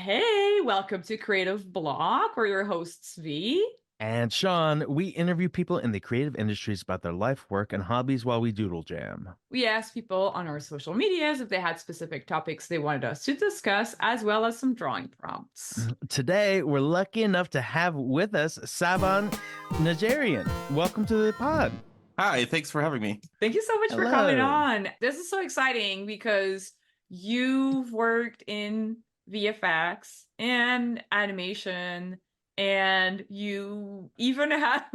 Hey, welcome to Creative Block. We're your hosts, V. And Sean, we interview people in the creative industries about their life, work, and hobbies while we doodle jam. We asked people on our social medias if they had specific topics they wanted us to discuss, as well as some drawing prompts. Today, we're lucky enough to have with us Sevan Najarian. Welcome to the pod. Hi, thanks for having me. Thank you so much for coming Hello. on. This is so exciting because you've worked in VFX and animation, and you even have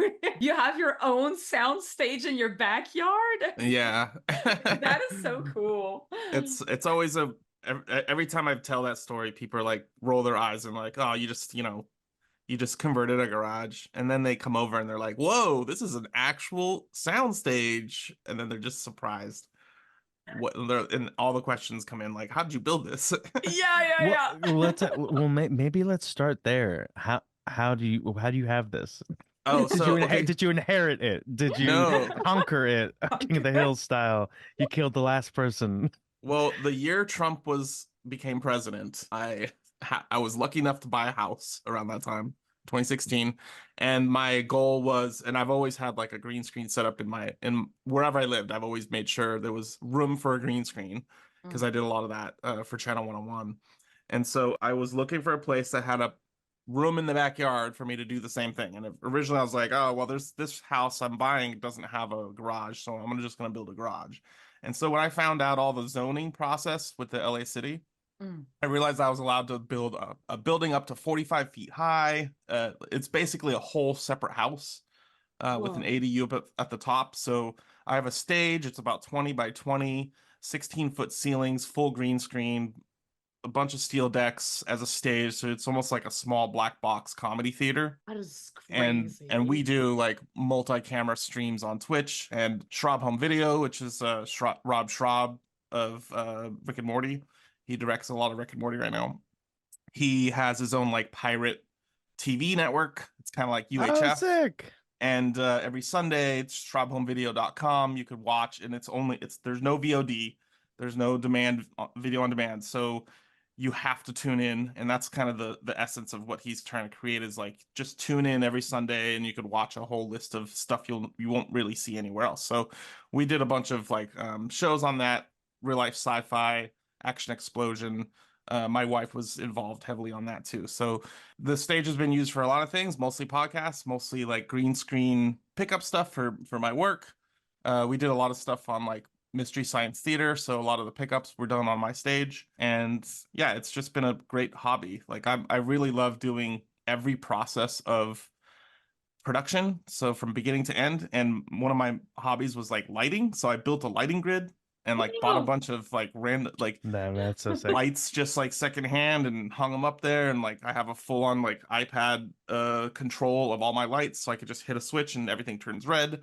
you have your own sound stage in your backyard. Yeah. That is so cool. It's always every time I tell that story, people are like roll their eyes and like, oh, you just converted a garage. And then they come over and they're like, whoa, this is an actual sound stage. And then they're just surprised. And all the questions come in like, how did you build this? Yeah. Maybe let's start there. How do you have this? Oh, Did you inherit it? Did you No. conquer it? King of the Hill style. You killed the last person. Well, the year Trump became president, I was lucky enough to buy a house around that time, 2016, and my goal was, and I've always had like a green screen set up in wherever I lived. I've always made sure there was room for a green screen because I did a lot of that for Channel 101. And so I was looking for a place that had a room in the backyard for me to do the same thing. And originally I was like, oh, well, there's this house I'm buying doesn't have a garage, so I'm just gonna build a garage. And so when I found out all the zoning process with the LA City, I realized I was allowed to build a building up to 45 feet high. It's basically a whole separate house with an ADU up at the top. So I have a stage. It's about 20 by 20, 16-foot ceilings, full green screen, a bunch of steel decks as a stage. So it's almost like a small black box comedy theater. That is crazy. And we do like multi-camera streams on Twitch and Schraub Home Video, which is Rob Schraub of Rick and Morty. He directs a lot of Rick and Morty right now. He has his own like pirate TV network. It's kind of like UHF. Oh, sick. And every Sunday, it's SchraubHomeVideo.com. You could watch, and there's no VOD, there's no video on demand. So you have to tune in, and that's kind of the essence of what he's trying to create is like just tune in every Sunday and you could watch a whole list of stuff you won't really see anywhere else. So we did a bunch of like shows on that, real life sci-fi, action explosion. My wife was involved heavily on that too. So the stage has been used for a lot of things, mostly podcasts, mostly like green screen pickup stuff for my work. We did a lot of stuff on like Mystery Science Theater, so a lot of the pickups were done on my stage. And yeah, it's just been a great hobby. Like I really love doing every process of production, so from beginning to end. And one of my hobbies was like lighting, so I built a lighting grid and like bought a bunch of like random like That's so sick. lights just like secondhand and hung them up there. And like I have a full-on like iPad control of all my lights, so I could just hit a switch and everything turns red,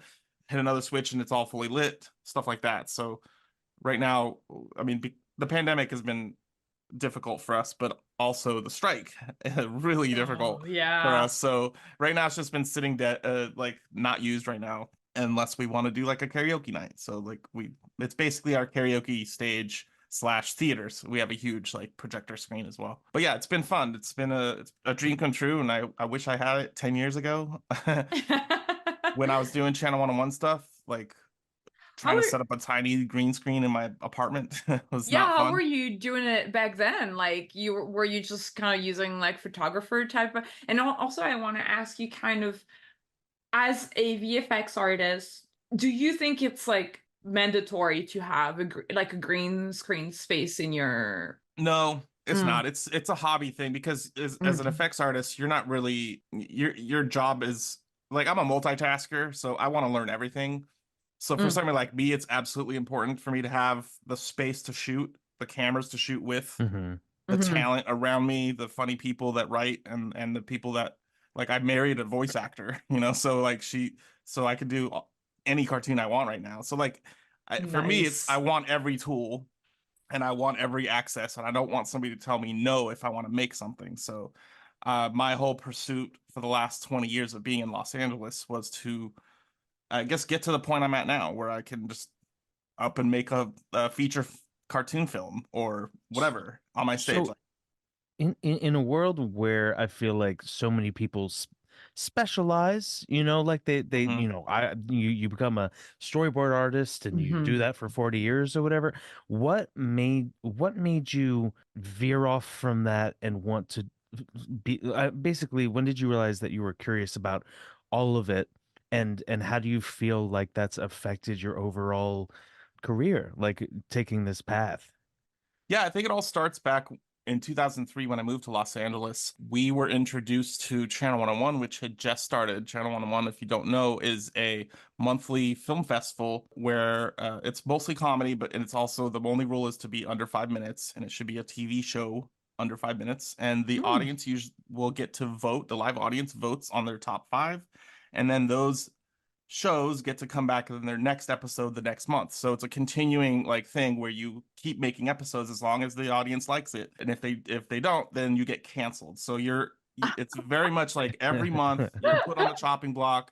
hit another switch and it's all fully lit, stuff like that. So right now, I mean, the pandemic has been difficult for us, but also the strike really difficult for us. So right now it's just been sitting like not used right now unless we want to do like a karaoke night. So like it's basically our karaoke stage / theaters. We have a huge like projector screen as well. But yeah, it's been fun. It's been a dream come true, and I wish I had it 10 years ago when I was doing Channel 101 stuff, like trying to set up a tiny green screen in my apartment. Was not fun. How were you doing it back then? Like were you just kind of using like photographer type of, and also I want to ask you kind of, as a VFX artist, do you think it's like mandatory to have like a green screen space in your... No, it's not. It's a hobby thing because as an effects artist, you're not really your job is like, I'm a multitasker, so I want to learn everything. So for somebody like me, it's absolutely important for me to have the space to shoot, the cameras to shoot with, the talent around me, the funny people that write, and the people that, like, I married a voice actor, so like so I could do any cartoon I want right now. So like for me, I want every tool and I want every access, and I don't want somebody to tell me no if I want to make something. So my whole pursuit for the last 20 years of being in Los Angeles was to, I guess, get to the point I'm at now where I can just up and make a feature cartoon film or whatever on my stage. in a world where I feel like so many people specialize, like they Mhm. you become a storyboard artist and you do Mhm. that for 40 years or whatever. What made you veer off from that and want to be basically, when did you realize that you were curious about all of it, and how do you feel like that's affected your overall career, like taking this path? Yeah, I think it all starts back in 2003 when I moved to Los Angeles. We were introduced to Channel 101, which had just started. Channel 101, if you don't know, is a monthly film festival where it's mostly comedy, and it's also the only rule is to be under 5 minutes, and it should be a TV show under 5 minutes. And the Mm. audience usually will get to vote. The live audience votes on their top five, and then those shows get to come back in their next episode the next month. So it's a continuing like thing where you keep making episodes as long as the audience likes it. And if they don't, then you get canceled. So it's very much like every month you're put on the chopping block.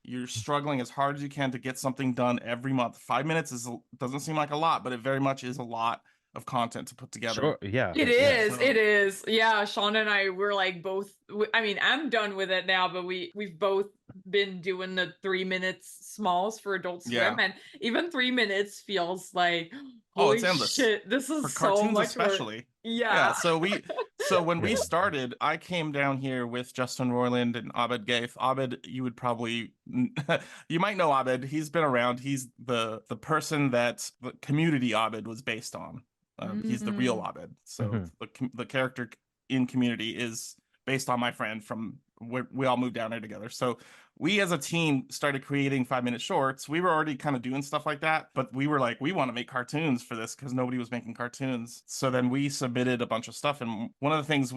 You're struggling as hard as you can to get something done every month. 5 minutes doesn't seem like a lot, but it very much is a lot of content to put together. Sure, yeah, It yeah. is. So It is. Yeah, Sean and I were like both. I mean, I'm done with it now, but we've both been doing the 3 minutes smalls for Adult Swim, yeah. and even 3 minutes feels like, Oh, it's holy endless. shit, this For is so cartoons much work. especially. Yeah, Yeah. so when we Yeah. started, I came down here with Justin Roiland and Abed Gaith. Abed, you would probably you might know Abed. He's been around. He's the person that the Community Abed was based on. He's the real Mm. Abed. So Mhm. the character in Community is based on my friend from where we all moved down there together. So we as a team started creating 5 minute shorts. We were already kind of doing stuff like that, but we were like, we want to make cartoons for this because nobody was making cartoons. So then we submitted a bunch of stuff. And one of the things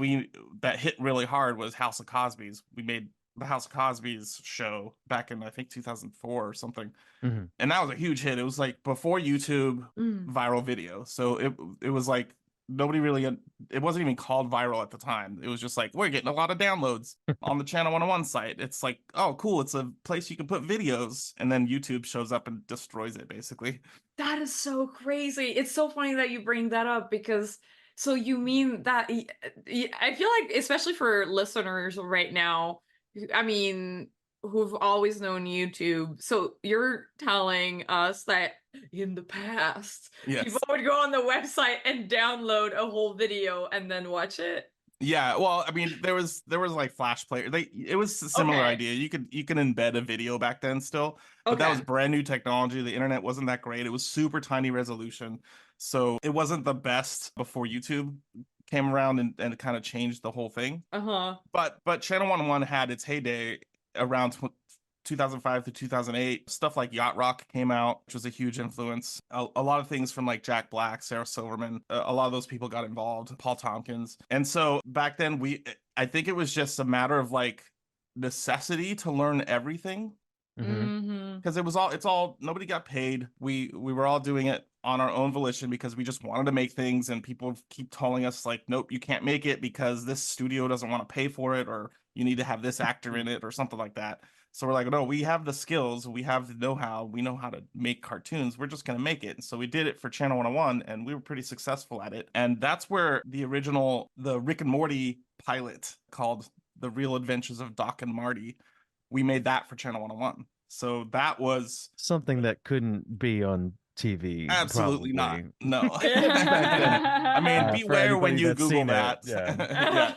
that hit really hard was House of Cosby's. We made the House of Cosby's show back in, I think, 2004 or something. Mhm. And that was a huge hit. It was like before YouTube Mm. viral video. So it was like nobody really it wasn't even called viral at the time. It was just like we're getting a lot of downloads on the Channel 101 site. It's like, oh, cool, it's a place you can put videos, and then YouTube shows up and destroys it basically. That is so crazy. It's so funny that you bring that up because so you mean that I feel like especially for listeners right now, I mean, who've always known YouTube. So you're telling us that in the past, people Yes. would go on the website and download a whole video and then watch it. Yeah, well, I mean, there was like Flash Player. It was a similar Okay. idea. You can embed a video back then still, but that was Okay. brand new technology. The internet wasn't that great. It was super tiny resolution, so it wasn't the best before YouTube came around and kind of changed the whole thing. Uh-huh. But Channel 101 had its heyday around 2005 to 2008. Stuff like Yacht Rock came out, which was a huge influence. A lot of things from like Jack Black, Sarah Silverman, a lot of those people got involved, Paul Tompkins. And so back then I think it was just a matter of like necessity to learn everything Mhm. Mm-hmm. because it's all nobody got paid. We were all doing it on our own volition because we just wanted to make things, and people keep telling us like, nope, you can't make it because this studio doesn't want to pay for it, or you need to have this actor in it or something like that. So we're like, no, we have the skills, we have the know-how, we know how to make cartoons, we're just going to make it. And so we did it for Channel 101, and we were pretty successful at it. And that's where the Rick and Morty pilot called The Real Adventures of Doc and Marty, we made that for Channel 101. So that was Something that couldn't be on TV, absolutely not. probably. No. Back then. I mean, For beware when anybody you that's Google seen it, that. yeah.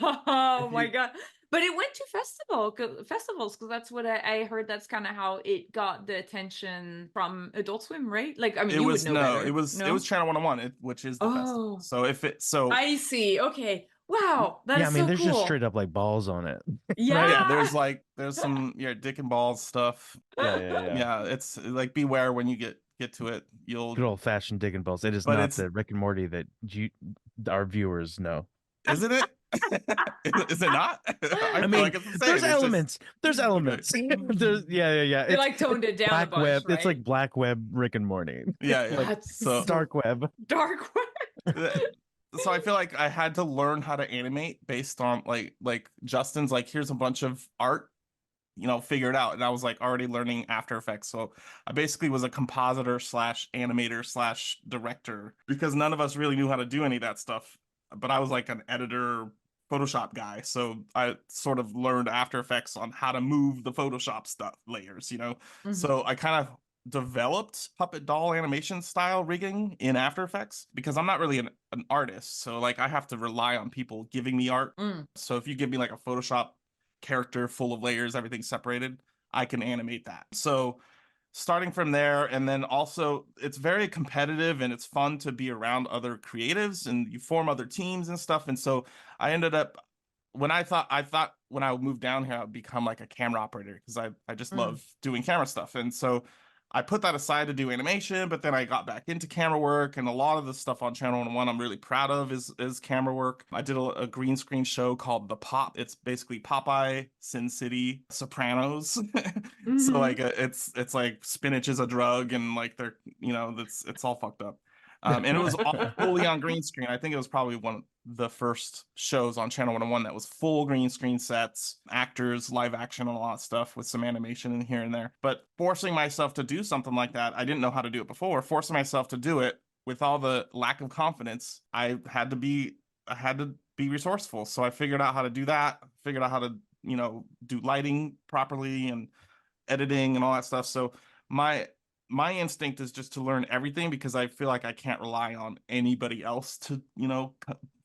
Yeah. Oh If my you god. But it went to festivals because that's what I heard. That's kind of how it got the attention from Adult Swim, right? Like, I mean, it you would was know no, it better. was it was No? Channel 101, which is the festival. Oh, So if it so I see. Okay. Wow, that Yeah, I is mean, so there's just straight cool. up like balls on it, right? yeah, Yeah. there's some Dick and Balls stuff. Yeah, yeah, yeah. Yeah, it's like beware when you get to it. Good old fashioned Dick and balls. It is But not it's the Rick and Morty that our viewers know. isn't it? Is it not? I I feel mean, like it's the there's same. It's just elements. There's okay. elements. There's yeah. They It's like toned it down a black bunch, web. It's right? like black web Rick and Morty. Yeah, yeah. Like That's So so dark web. dark. so I feel like I had to learn how to animate based on like Justin's like here's a bunch of art, figure it out. And I was like already learning After Effects. So I basically was a compositor slash animator slash director because none of us really knew how to do any of that stuff. But I was like an editor Photoshop guy, so I sort of learned After Effects on how to move the Photoshop stuff layers, you know. Mhm. So I kind of developed puppet doll animation style rigging in After Effects because I'm not really an artist. So like I have to rely on people giving me art. Mm. So if you give me like a Photoshop character full of layers, everything separated, I can animate that. So starting from there, and then also it's very competitive and it's fun to be around other creatives and you form other teams and stuff. And so I ended up I thought when I moved down here I'd become like a camera operator because I just Mm. love doing camera stuff. And so I put that aside to do animation, but then I got back into camera work, and a lot of the stuff on Channel 101 I'm really proud of is camera work. I did a green screen show called The Pop. It's basically Popeye, Sin City, Sopranos. So Mhm. like it's like spinach is a drug, and like they're, you know, it's all fucked up. And it was all fully on green screen. I think it was probably one of the first shows on Channel 101 that was full green screen sets, actors, live action, and a lot of stuff with some animation in here and there. But forcing myself to do something like that, I didn't know how to do it before. Forcing myself to do it with all the lack of confidence, I had to be resourceful. So I figured out how to do that, figured out how to, you know, do lighting properly and editing and all that stuff. So my my instinct is just to learn everything because I feel like I can't rely on anybody else to, you know,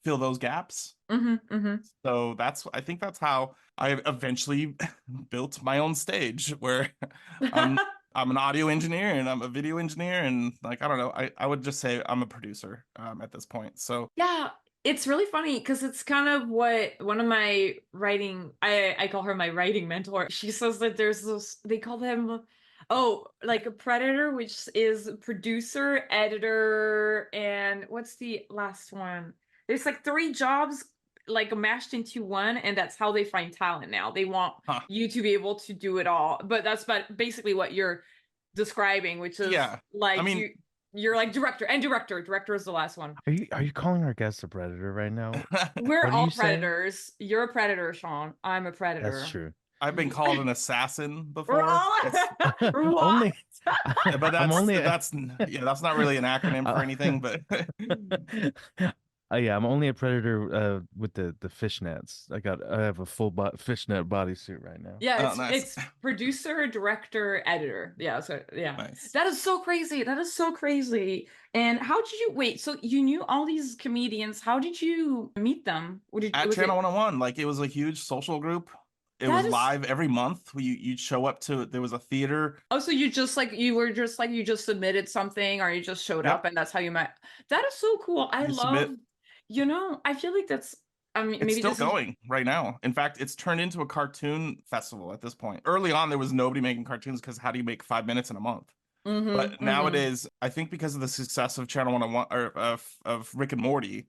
fill those gaps. Mhm. Mhm. So I think that's how I eventually built my own stage where I'm I'm an audio engineer and I'm a video engineer, and like I don't know, I would just say I'm a producer at this point. So Yeah, it's really funny because it's kind of what one of my writing, I call her my writing mentor. She says that there's this, they call them, oh, like a predator, which is producer, editor, and what's the last one? There's like three jobs like mashed into one, and that's how they find talent now. They want huh, you to be able to do it all. But that's basically what you're describing, which is yeah. I like mean, you're like director and director. Director is the last one. Are you calling our guest a predator right now? We're What are all you saying? predators. You're a predator, Sean. I'm a That's predator. true. I've been called an assassin We're before. all That's what? Only but I'm only that's yeah, that's not really an acronym for uh, anything, but yeah, I'm only a predator with the fishnets. I have a full fishnet bodysuit right now. Yeah, oh, nice. it's producer, director, editor. Yeah, so yeah. Nice. That is so crazy. That is so crazy. And how did you wait? So you knew all these comedians. How did you meet them? At Was Channel it 101, like it was a huge social group. It that was is live every month. You'd show up to, there was a theater. oh, so you just like you were just like you just submitted something or you just showed up Yep. and that's how you met. That is so cool. I You love, submit. I feel like that's, I mean, It's maybe still this is going right now. In fact, it's turned into a cartoon festival at this point. Early on, there was nobody making cartoons because how do you make 5 minutes in a month? mm-hmm, But mm-hmm. nowadays, I think because of the success of Channel 101 or of Rick and Morty,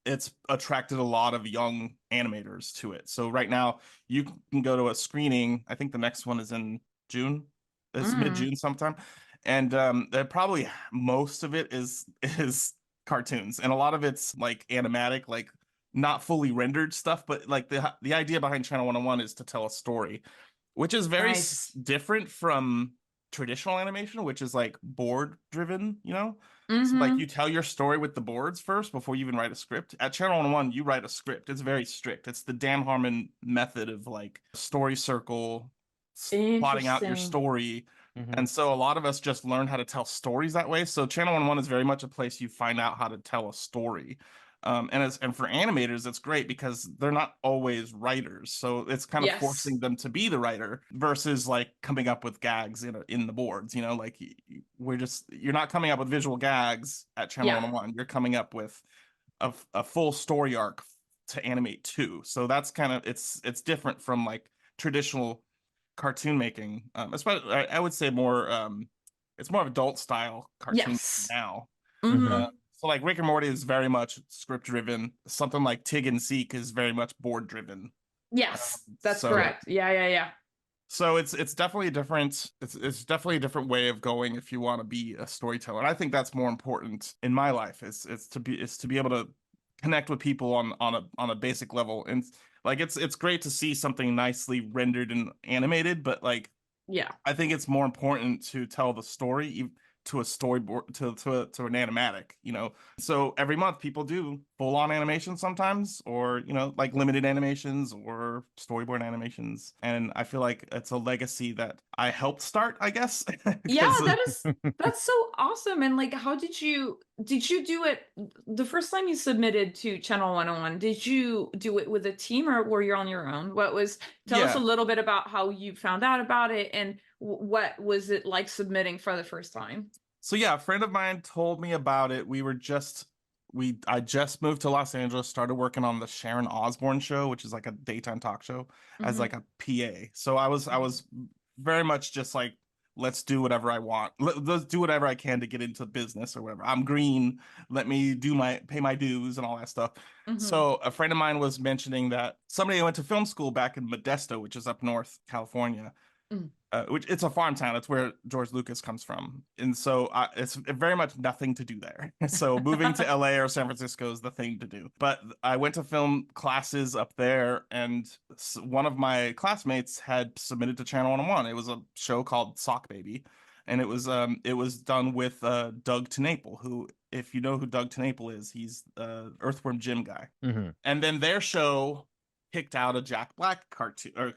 it's attracted a lot of young animators to it. So right now, you can go to a screening. I think the next one is in June. It's Mm. mid-June sometime. And they're probably most of it is cartoons. And a lot of it's like animatic, like not fully rendered stuff, but like the idea behind Channel 101 is to tell a story, which is very Nice. different from traditional animation, which is like board driven, you know? So like Mm-hmm. you tell your story with the boards first before you even write a script. At Channel 101, you write a script. It's very strict. It's the Dan Harmon method of like story circle, plotting out your Interesting. story. Hmm. And so a lot of us just learn how to tell stories that way. So Channel 101 is very much a place you find out how to tell a story. And for animators, it's great because they're not always writers, so it's kind of Yes. forcing them to be the writer versus like coming up with gags in the boards. You know, like you're not coming up with visual gags at Channel Yeah. 101. You're coming up with a full story arc to animate too. So that's kind of it's different from like traditional cartoon making. Especially I would say more it's more of adult style cartoon Yes. now. Hmm. Mm-hmm. So like Rick and Morty is very much script driven. Something like Tig and Seek is very much board driven. Yes, that's So Yeah. correct. Yeah, yeah, yeah. so it's definitely a different it's definitely a different way of going if you want to be a storyteller. And I think that's more important in my life is to be able to connect with people on a basic level. And like it's great to see something nicely rendered and animated, but like Yeah. I think it's more important to tell the story to a storyboard to an animatic, you know. So every month people do full on animation sometimes, or you know, like limited animations or storyboard animations. And I feel like it's a legacy that I helped start, I guess. Yeah, Because that's so awesome. And like, how did you do it the first time you submitted to Channel 101? Did you do it with a team or were you on your own? Tell us a yeah. little bit about how you found out about it and what was it like submitting for the first time? So yeah, a friend of mine told me about it. I just moved to Los Angeles, started working on the Sharon Osbourne show, which is like a daytime talk show, as Mhm. like a PA. So I was very much just like, let's do whatever I want. Let's do whatever I can to get into business or whatever. I'm green. Let me pay my dues and all that stuff. Mhm. So a friend of mine was mentioning that somebody went to film school back in Modesto, which is up north, California, Mm. which it's a farm town. It's where George Lucas comes from, and so it's very much nothing to do there. So moving to LA or San Francisco is the thing to do. But I went to film classes up there, and one of my classmates had submitted to Channel 101. It was a show called Sock Baby, and it was done with Doug TenNapel, who, if you know who Doug TenNapel is, he's Earthworm Jim guy. Hmm. And then their show picked out a Jack Black cartoon, or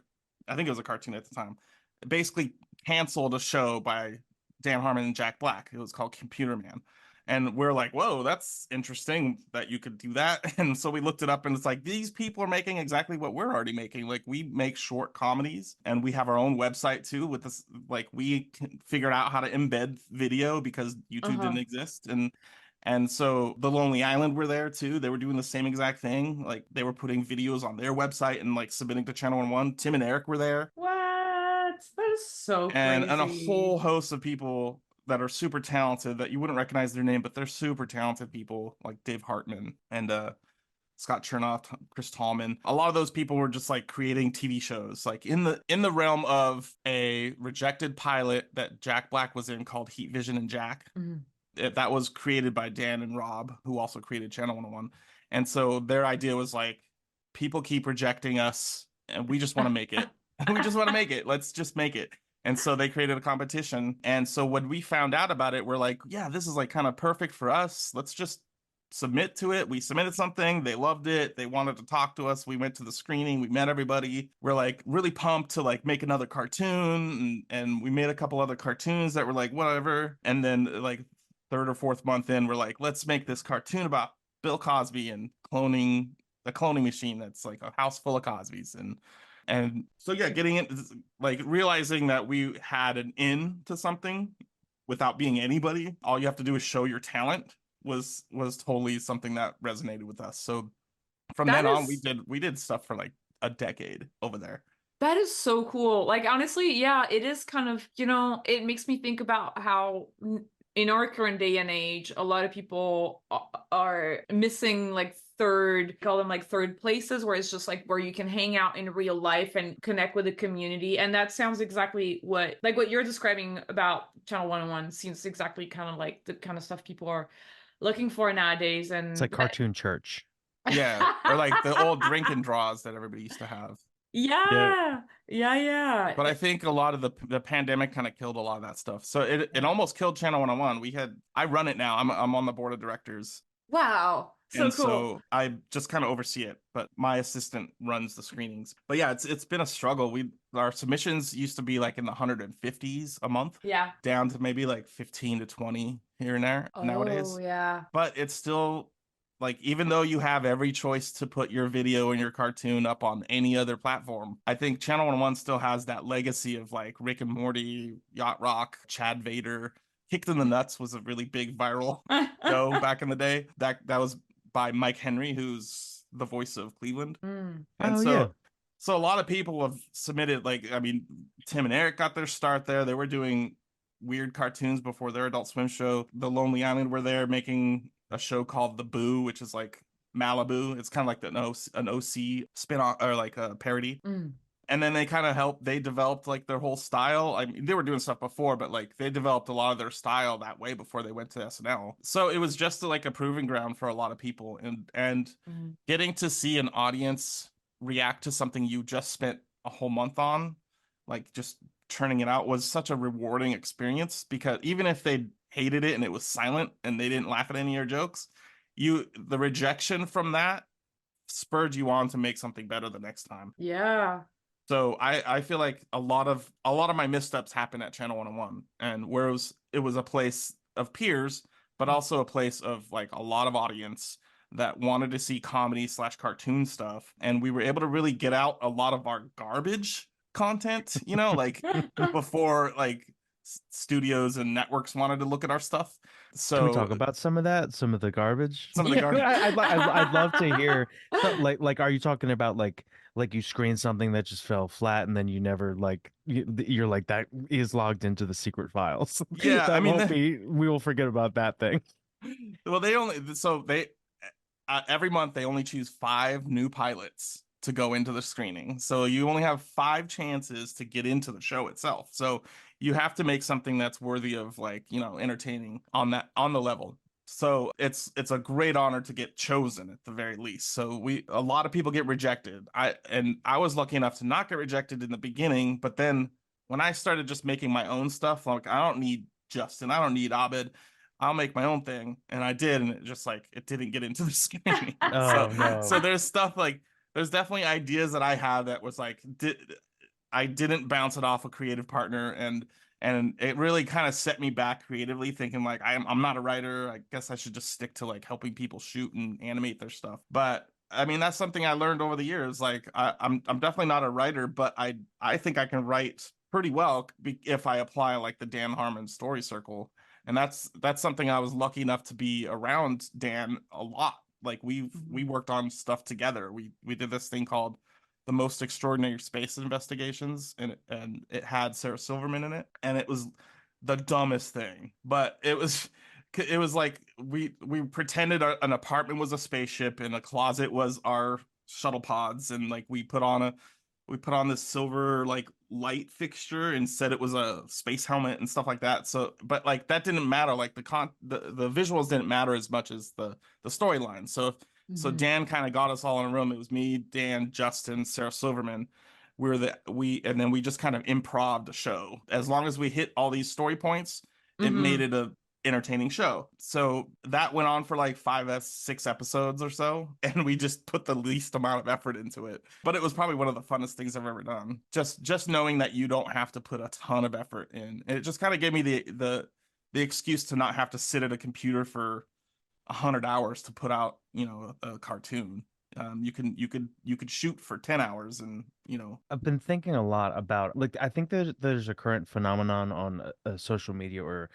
I think it was a cartoon at the time, basically canceled a show by Dan Harmon and Jack Black. It was called Computer Man. And we're like, whoa, that's interesting that you could do that. And so we looked it up, and it's like, these people are making exactly what we're already making. Like, we make short comedies, and we have our own website too with this. Like, we figured out how to embed video because YouTube Uh-huh. didn't exist. And so The Lonely Island were there too. They were doing the same exact thing. Like, they were putting videos on their website and like submitting to Channel 101. Tim and Eric were there, What? That is so and a whole crazy. host of people that are super talented that you wouldn't recognize their name, but they're super talented people like Dave Hartman and Scott Chernoff, Chris Tallman. A lot of those people were just like creating TV shows, like in the realm of a rejected pilot that Jack Black was in called Heat Vision and Jack. Mhm. That was created by Dan and Rob, who also created Channel 101. And so their idea was like, people keep rejecting us, and we just want to make it. We just want to make it. Let's just make it. And so they created a competition. And so when we found out about it, we're like, yeah, this is like kind of perfect for us. Let's just submit to it. We submitted something. They loved it. They wanted to talk to us. We went to the screening. We met everybody. We're like really pumped to like make another cartoon. And we made a couple other cartoons that were like, whatever. And then like third or fourth month in, we're like, let's make this cartoon about Bill Cosby and cloning the cloning machine that's like a house full of Cosbys. And so yeah, getting it, like realizing that we had an in to something without being anybody. All you have to do is show your talent was totally something that resonated with us. So from That then on, is we did stuff for like a decade over there. That is so cool. Like, honestly, yeah, it is kind of, it makes me think about how in our current day and age, a lot of people are missing like call them like third places, where it's just like where you can hang out in real life and connect with the community. And that sounds exactly what you're describing about Channel 101 seems exactly kind of like the kind of stuff people are looking for nowadays. It's And like cartoon church. Yeah, or like the old drinking draws that everybody used to have. Yeah. Yeah, yeah, yeah. But I think a lot of the pandemic kind of killed a lot of that stuff. So it almost killed Channel 101. I run it now. I'm on the board of directors. Wow, so And cool. so I just kind of oversee it, but my assistant runs the screenings. But yeah, it's been a struggle. Our submissions used to be like in the 150s a month, Yeah. down to maybe like 15 to 20 here and there Oh, nowadays. yeah. But it's still like, even though you have every choice to put your video and your cartoon up on any other platform, I think Channel 101 still has that legacy of like Rick and Morty, Yacht Rock, Chad Vader. Kicked in the Nuts was a really big viral show back in the day. That was by Mike Henry, who's the voice of Cleveland. Mm. And Oh yeah. so a lot of people have submitted, like, I mean, Tim and Eric got their start there. They were doing weird cartoons before their Adult Swim show. The Lonely Island were there making a show called The Boo, which is like Malibu. It's kind of like an OC spin-off, or like a parody. Mm. And then they developed like their whole style. I mean, they were doing stuff before, but like they developed a lot of their style that way before they went to SNL. So it was just like a proving ground for a lot of people. And Mm. getting to see an audience react to something you just spent a whole month on, like just turning it out, was such a rewarding experience, because even if they hated it and it was silent and they didn't laugh at any of your jokes, the rejection from that spurred you on to make something better the next time. Yeah. So I feel like a lot of my missteps happen at Channel 101, and where it was a place of peers, but also a place of like a lot of audience that wanted to see comedy / cartoon stuff, and we were able to really get out a lot of our garbage content, you know, like before like studios and networks wanted to look at our stuff. Can we So talk about some of that? Some of the garbage? some of the Yeah. garbage. I'd love to hear. So, like, are you talking about like you screened something that just fell flat and then you never like you're like that is logged into the secret files. Yeah, I That mean, won't be. We will forget about that thing. well, they every month they only choose 5 new pilots to go into the screening. So you only have 5 chances to get into the show itself. So you have to make something that's worthy of, like, you know, entertaining on the level. So it's a great honor to get chosen at the very least. So a lot of people get rejected. I was lucky enough to not get rejected in the beginning, but then when I started just making my own stuff, like, I don't need Justin, I don't need Abed, I'll make my own thing, and I did, and it didn't get into the screening. Oh no. So there's stuff like, there's definitely ideas that I have that was like, I didn't bounce it off a creative partner, and it really kind of set me back creatively, thinking like, I'm not a writer. I guess I should just stick to like helping people shoot and animate their stuff. But I mean, that's something I learned over the years. Like, I'm definitely not a writer, but I think I can write pretty well if I apply like the Dan Harmon story circle. And that's something I was lucky enough to be around Dan a lot. Like, we worked on stuff together. We did this thing called The Most Extraordinary Space Investigations, and it had Sarah Silverman in it, and it was the dumbest thing, but it was like we pretended an apartment was a spaceship and a closet was our shuttle pods, and like we put on this silver like light fixture and said it was a space helmet and stuff like that. So, but like that didn't matter. Like the visuals didn't matter as much as the storyline. So Dan kind of got us all in a room. It was me, Dan, Justin, Sarah Silverman. And then we just kind of improv the show. As long as we hit all these story points, it made it a entertaining show. So that went on for like 6 episodes or so, and we just put the least amount of effort into it. But it was probably one of the funnest things I've ever done. Just knowing that you don't have to put a ton of effort in. It just kind of gave me the excuse to not have to sit at a computer for 100 hours to put out, you know, a cartoon. You could shoot for 10 hours, and you know. I've been thinking a lot about, like, I think there's a current phenomenon on social media or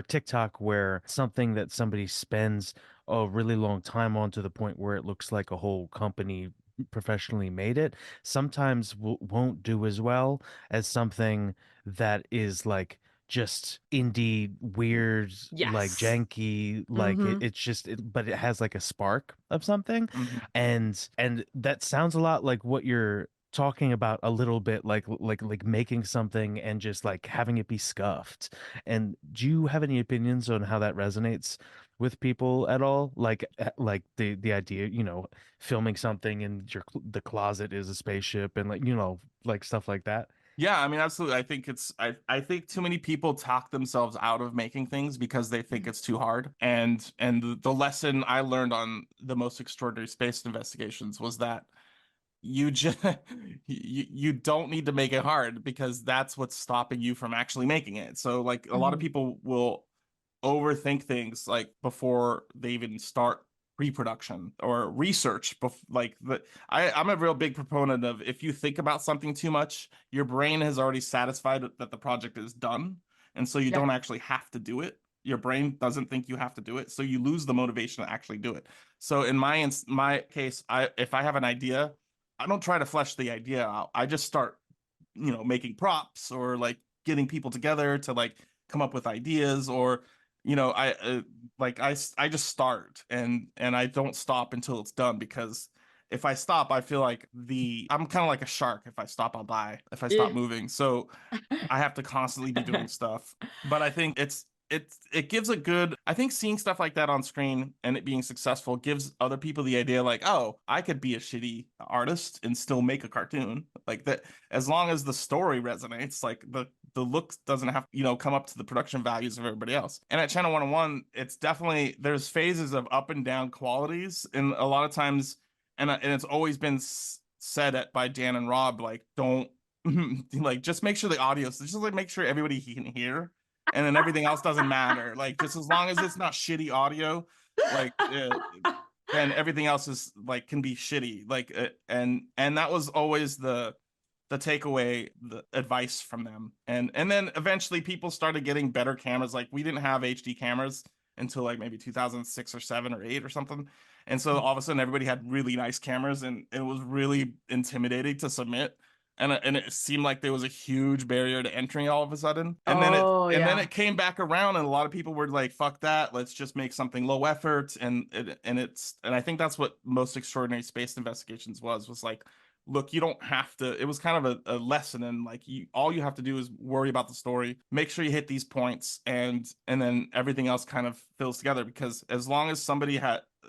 TikTok where something that somebody spends a really long time on to the point where it looks like a whole company professionally made it sometimes won't do as well as something that is like just indie weird, like Yes. janky, like it's just but it has like a spark of something. And that sounds a lot like what you're talking about a little bit, like making something and just like having it be scuffed. And do you have any opinions on how that resonates with people at all? Like the idea, you know, filming something and the closet is a spaceship and like, you know, like stuff like that. Yeah, I mean, absolutely. I think too many people talk themselves out of making things because they think it's too hard. And the lesson I learned on The Most Extraordinary Space Investigations was that you just you don't need to make it hard, because that's what's stopping you from actually making it. So like a lot of people will overthink things like before they even start pre-production or research. I'm a real big proponent of, if you think about something too much, your brain has already satisfied that the project is done, and so you Yeah. don't actually have to do it. Your brain doesn't think you have to do it, so you lose the motivation to actually do it. So in my case, if I have an idea, I don't try to flesh the idea out. I just start, you know, making props or like getting people together to like come up with ideas, or you know, I just start, and I don't stop until it's done, because if I stop, I feel like I'm kind of like a shark. If I stop, I'll die if I stop Yeah. moving. So I have to constantly be doing stuff. But I think it gives a good, I think seeing stuff like that on screen and it being successful gives other people the idea like, oh, I could be a shitty artist and still make a cartoon like that. As long as the story resonates, like the look doesn't have, you know, come up to the production values of everybody else. And at Channel 101, it's definitely, there's phases of up and down qualities, and a lot of times, and it's always been said by Dan and Rob, like, don't like, just make sure the audio, just like make sure everybody can hear, and then everything else doesn't matter. Like, just as long as it's not shitty audio, like then everything else is like can be shitty. Like and that was always the takeaway, the advice from them. And then eventually people started getting better cameras. Like, we didn't have HD cameras until like maybe 2006 or 7 or 8 or something. And so all of a sudden everybody had really nice cameras, and it was really intimidating to submit. And it seemed like there was a huge barrier to entry all of a sudden. And then it came back around, and a lot of people were like, fuck that, let's just make something low effort. And I think that's what Most Extraordinary Space Investigations was like, look, you don't have to, it was kind of a lesson in like, all you have to do is worry about the story, make sure you hit these points, and then everything else kind of fills together. Because as long as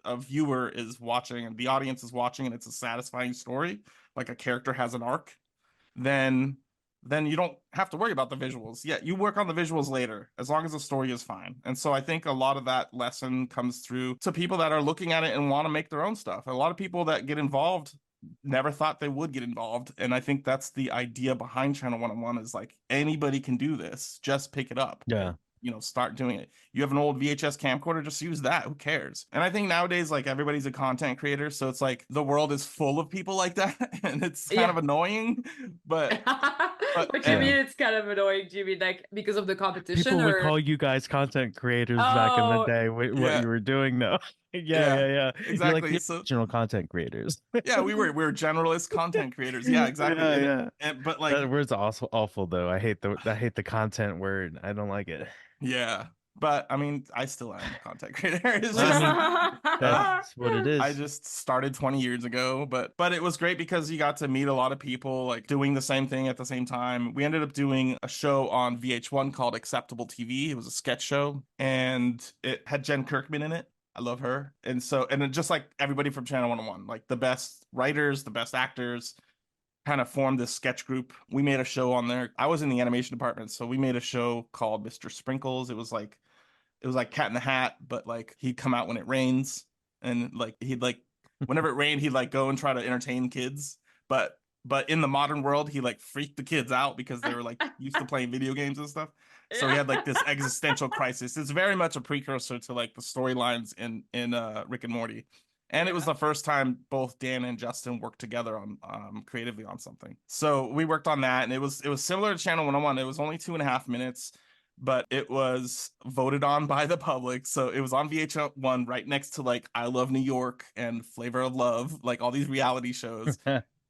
a viewer is watching and the audience is watching, and it's a satisfying story, like a character has an arc, then you don't have to worry about the visuals. Yeah, you work on the visuals later, as long as the story is fine. And so I think a lot of that lesson comes through to people that are looking at it and want to make their own stuff. A lot of people that get involved never thought they would get involved. And I think that's the idea behind Channel 101, is like, anybody can do this, just pick it up. Yeah. You know, start doing it. You have an old VHS camcorder, just use that. Who cares? And I think nowadays, like, everybody's a content creator, so it's like the world is full of people like that, and it's kind of annoying. But what do you mean it's kind of annoying? Do you mean like because of the competition? People would call you guys content creators back in the day. What you were doing, though? Yeah. Exactly. You're like the original content creators. Yeah, we were generalist content creators. Yeah, exactly. But like, that word's also awful, though. I hate the content word. I don't like it. Yeah, but I mean, I still am a content creator. It's just that's what it is. I just started 20 years ago, but it was great because you got to meet a lot of people like doing the same thing at the same time. We ended up doing a show on VH1 called Acceptable TV. It was a sketch show, and it had Jen Kirkman in it. I love her. And just like everybody from Channel 101, like the best writers, the best actors, kind of formed this sketch group. We made a show on there. I was in the animation department, so we made a show called Mr. Sprinkles. It was like Cat in the Hat, but like he'd come out when it rains, and like he'd like whenever it rained, he'd like go and try to entertain kids. But in the modern world, he like freaked the kids out because they were like used to playing video games and stuff. So he had like this existential crisis. It's very much a precursor to like the storylines in Rick and Morty. And it was the first time both Dan and Justin worked together on creatively on something. So we worked on that, and it was similar to Channel 101. It was only 2.5 minutes, but it was voted on by the public. So it was on VH1 right next to like I Love New York and Flavor of Love, like all these reality shows.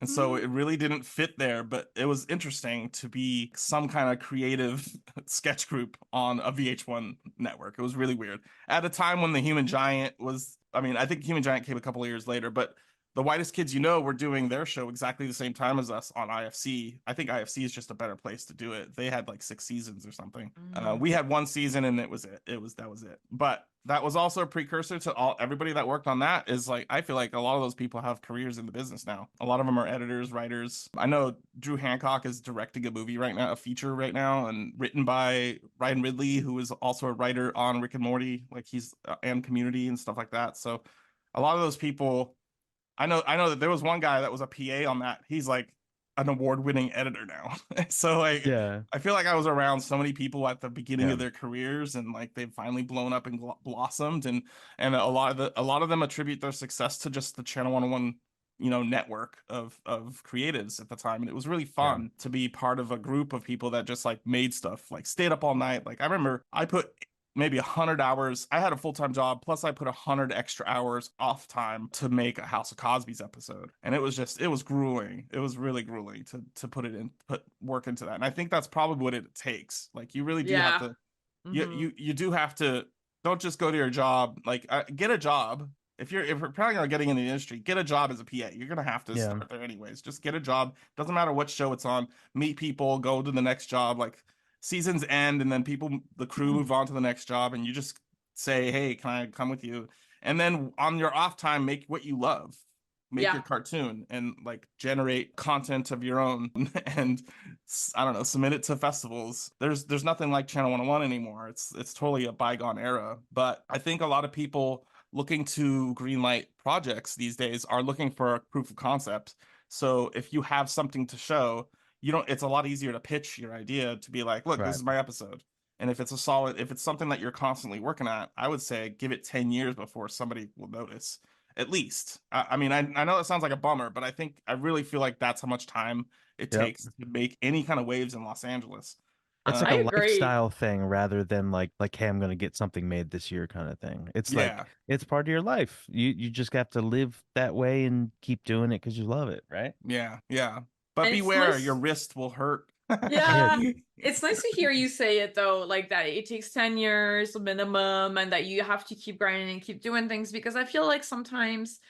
And so it really didn't fit there, but it was interesting to be some kind of creative sketch group on a VH1 network. It was really weird. At a time when the Human Giant was, I mean, I think Human Giant came a couple of years later, but the Whitest Kids You Know were doing their show exactly the same time as us on IFC. I think IFC is just a better place to do it. They had like 6 seasons or something. We had 1 season, and that was it. That was it. But that was also a precursor to everybody that worked on that. Is like, I feel like a lot of those people have careers in the business now. A lot of them are editors, writers. I know Drew Hancock is directing a movie right now, a feature right now, and written by Ryan Ridley, who is also a writer on Rick and Morty. Like he's and Community and stuff like that. So a lot of those people. I know that there was one guy that was a PA on that. He's like an award-winning editor now. So like, yeah, I feel like I was around so many people at the beginning of their careers, and like they've finally blown up and blossomed, and a lot of them attribute their success to just the Channel 101, you know, network of creatives at the time. And it was really fun to be part of a group of people that just like made stuff, like stayed up all night. Like I remember I put maybe 100 hours. I had a full-time job, plus I put 100 extra hours off time to make a House of Cosby's episode. And it was grueling. It was really grueling to put work into that. And I think that's probably what it takes. Like you really do have to, you do have to, don't just go to your job, like get a job. If you're planning on getting in the industry, get a job as a PA. You're going to have to start there anyways. Just get a job. Doesn't matter what show it's on, meet people, go to the next job. Like, seasons end, and then the crew move on to the next job, and you just say, hey, can I come with you? And then on your off time, make what you love. make your cartoon and like generate content of your own and I don't know, submit it to festivals. There's nothing like Channel 101 anymore. It's totally a bygone era. But I think a lot of people looking to greenlight projects these days are looking for a proof of concept. So if you have something to show, it's a lot easier to pitch your idea to be like, look, this is my episode. And if it's something that you're constantly working at, I would say give it 10 years before somebody will notice, at least. I mean, I know it sounds like a bummer, but I really feel like that's how much time it takes to make any kind of waves in Los Angeles. It's like I a agree. lifestyle thing rather than like, hey, I'm going to get something made this year kind of thing. It's like, it's part of your life. You just have to live that way and keep doing it because you love it, right? Yeah, yeah. But And beware, your wrist will hurt. Yeah, it's nice to hear you say it though, like that it takes 10 years minimum and that you have to keep grinding and keep doing things, because I feel like sometimes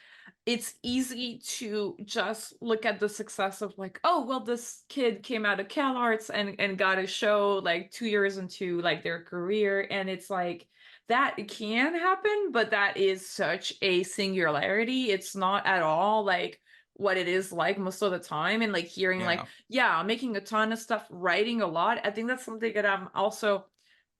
it's easy to just look at the success of like, oh, well, this kid came out of CalArts and got a show like 2 years into like their career. And it's like, that can happen, but that is such a singularity. It's not at all like what it is like most of the time. And like hearing like, yeah, I'm making a ton of stuff, writing a lot. I think that's something that I'm also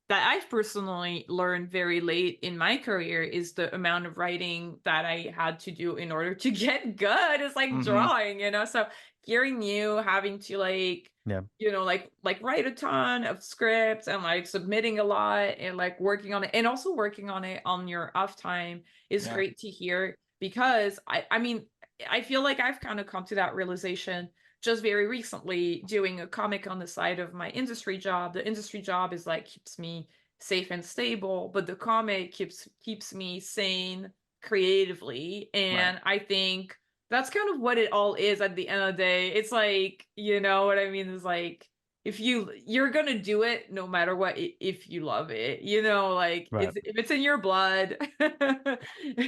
that I've personally learned very late in my career is the amount of writing that I had to do in order to get good. It's like drawing, you know? So hearing you having to like, you know, like write a ton of scripts and like submitting a lot and like working on it and also working on it on your off time is great to hear, because I mean, I feel like I've kind of come to that realization just very recently doing a comic on the side of my industry job. The industry job is like keeps me safe and stable, but the comic keeps me sane creatively. And I think that's kind of what it all is at the end of the day. It's like, you know what I mean? It's like if you're gonna do it no matter what, if you love it, you know, like if it's in your blood,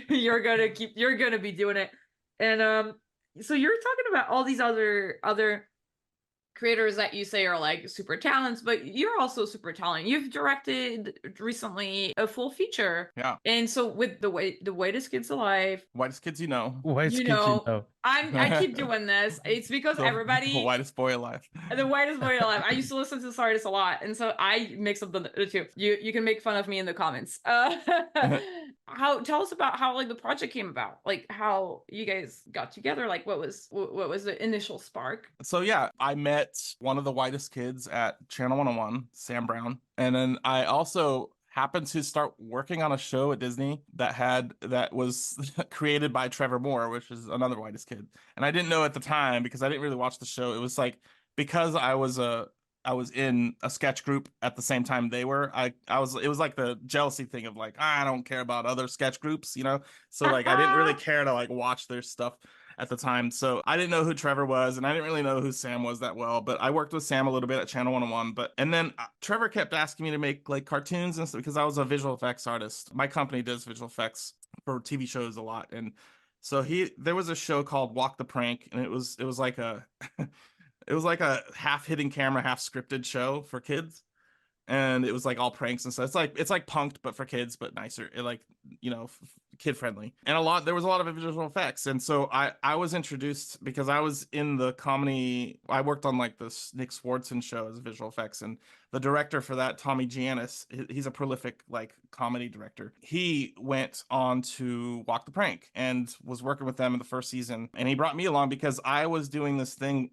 you're gonna be doing it. And so you're talking about all these other creators that you say are like super talents, but you're also super talented. You've directed recently a full feature. Yeah. And so with the Whitest Kids Alive. Whitest Kids You Know. Whitest Kids You Know. I keep doing this. It's because everybody the whitest boy alive. The whitest boy alive. I used to listen to this artist a lot, and so I mix up the two. You can make fun of me in the comments. Tell us about how like the project came about, like how you guys got together, like what was the initial spark? So yeah, I met one of the whitest kids at Channel 101, Sam Brown, and then I also happened to start working on a show at Disney that was created by Trevor Moore, which is another whitest kid. And I didn't know at the time because I didn't really watch the show. It was like because I was in a sketch group at the same time they were. It was like the jealousy thing of like, I don't care about other sketch groups, you know? So like I didn't really care to like watch their stuff at the time. So I didn't know who Trevor was and I didn't really know who Sam was that well, but I worked with Sam a little bit at Channel 101. And then Trevor kept asking me to make like cartoons and stuff because I was a visual effects artist. My company does visual effects for TV shows a lot. And so there was a show called Walk the Prank, and it was like a it was like a half hidden camera, half scripted show for kids. And it was like all pranks and stuff. It's like Punked, but for kids, but nicer. It like, you know, kid friendly. And there was a lot of visual effects. And so I was introduced because I was in the comedy. I worked on like this Nick Swardson show as visual effects. And the director for that, Tommy Giannis, he's a prolific like comedy director. He went on to Walk the Prank and was working with them in the first season. And he brought me along because I was doing this thing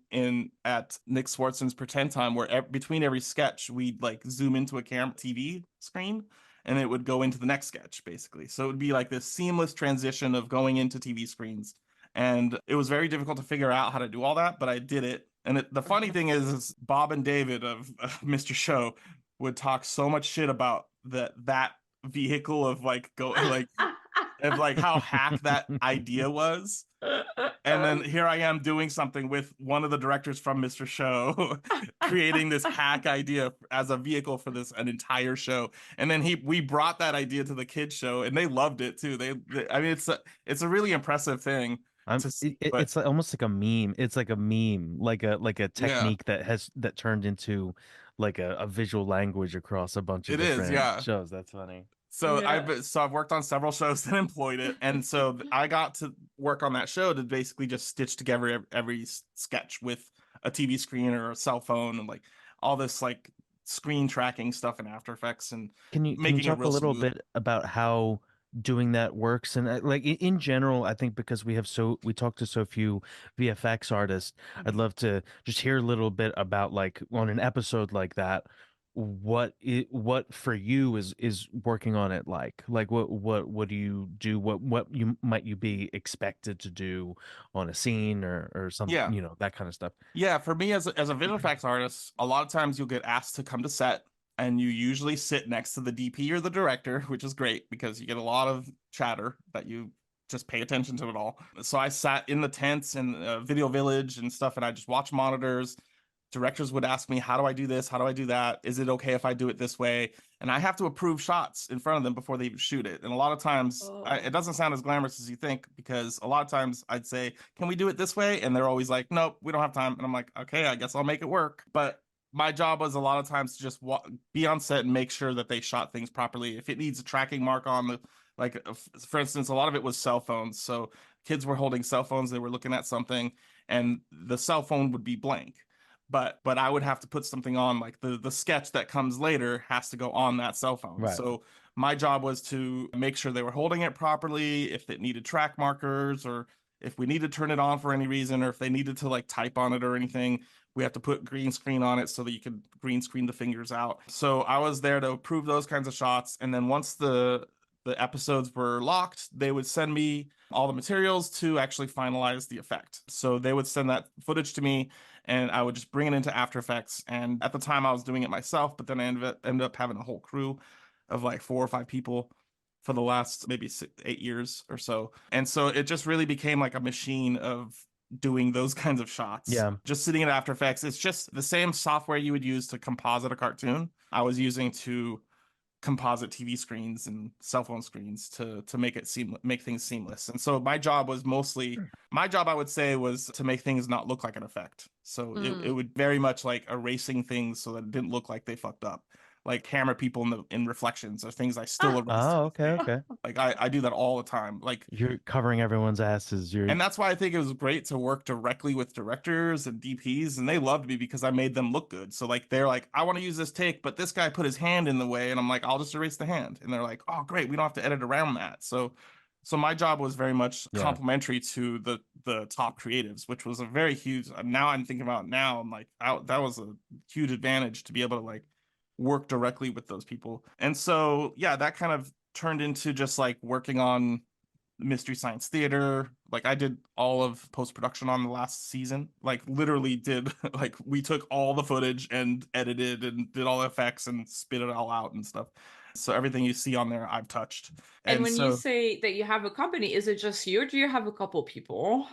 at Nick Swardson's Pretend Time where between every sketch, we'd like zoom into a TV screen and it would go into the next sketch basically. So it would be like this seamless transition of going into TV screens. And it was very difficult to figure out how to do all that, but I did it. And the funny thing is Bob and David of Mr. Show would talk so much shit about that vehicle of like of like how hack that idea was. And then here I am doing something with one of the directors from Mr. Show, creating this hack idea as a vehicle for an entire show. And then we brought that idea to the kids show, and they loved it too. I mean, it's a really impressive thing. It's like, almost like a meme. It's like a meme, like a technique that turned into like a visual language across a bunch of different shows. That's funny. So Yeah. I've worked on several shows that employed it, and so I got to work on that show to basically just stitch together every sketch with a TV screen or a cell phone and like all this like screen tracking stuff in After Effects and Can you making it talk a real little smooth. bit about how doing that works? And like in general, I think because we talk to so few VFX artists, I'd love to just hear a little bit about like on an episode like that, what for you is working on it like what do you do, what you be expected to do on a scene or some, Yeah. that kind of stuff. Yeah, for me as a visual effects artist, a lot of times you'll get asked to come to set and you usually sit next to the DP or the director, which is great because you get a lot of chatter that you just pay attention to it all. So I sat in the tents and Video Village and stuff and I just watch monitors. Directors would ask me, how do I do this? How do I do that? Is it okay if I do it this way? And I have to approve shots in front of them before they even shoot it. And a lot of times, it Oh. doesn't sound as glamorous as you think because a lot of times I'd say, can we do it this way? And they're always like, nope, we don't have time. And I'm like, okay, I guess I'll make it work. But my job was a lot of times to just be on set and make sure that they shot things properly. If it needs a tracking mark on the, like, for instance, a lot of it was cell phones. So kids were holding cell phones, they were looking at something, and the cell phone would be blank, but I would have to put something on, like the sketch that comes later has to go on that cell phone. Right. So my job was to make sure they were holding it properly, if it needed track markers or if we needed to turn it on for any reason or if they needed to like type on it or anything, we have to put green screen on it so that you could green screen the fingers out. So I was there to approve those kinds of shots, and then once the episodes were locked, they would send me all the materials to actually finalize the effect. So they would send that footage to me and I would just bring it into After Effects. And at the time, I was doing it myself, but then I ended up having a whole crew of like 4 or 5 people for the last maybe 8 years or so. And so it just really became like a machine of doing those kinds of shots. Yeah. Just sitting in After Effects, it's just the same software you would use to composite a cartoon. I was using to composite TV screens and cell phone screens to make it make things seamless. And so my job I would say was to make things not look like an effect. So it Mm. would very much like erasing things so that it didn't look like they fucked up. Like camera people in reflections or things I still Ah. erase to Oh, this okay, day. okay. Like I do that all the time. Like, You're covering everyone's asses. You're and that's why I think it was great to work directly with directors and DPs, and they loved me because I made them look good. So like they're like, I want to use this take, but this guy put his hand in the way, and I'm like, I'll just erase the hand. And they're like, oh great, we don't have to edit around that. So my job was very much yeah. complementary to the top creatives, which was a very huge. Now I'm thinking about it now, I'm like, that was a huge advantage to be able to like work directly with those people. And so yeah, that kind of turned into just like working on Mystery Science Theater. Like I did all of post production on the last season. Like literally did like we took all the footage and edited and did all the effects and spit it all out and stuff. So everything you see on there I've touched. And And when you so say that you have a company, is it just you or do you have a couple people?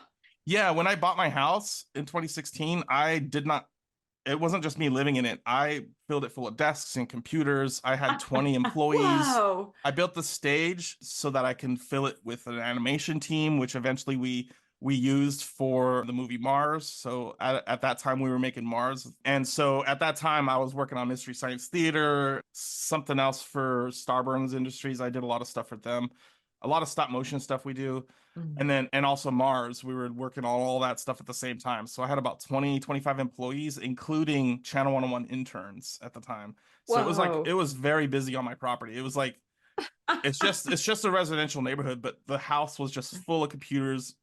yeah, when I bought my house in 2016, I did not, it wasn't just me living in it. I filled it full of desks and computers. I had 20 employees. Wow. I built the stage so that I can fill it with an animation team, which eventually we used for the movie Mars. So at that time we were making Mars. And so at that time I was working on Mystery Science Theater, something else for Starburns Industries. I did a lot of stuff for them. A lot of stop motion stuff we do. Mm. And also Mars, we were working on all that stuff at the same time. So I had about 20, 25 employees, including Channel 101 interns at the time. So it Whoa. was very busy on my property. It was like it's just a residential neighborhood, but the house was just full of computers,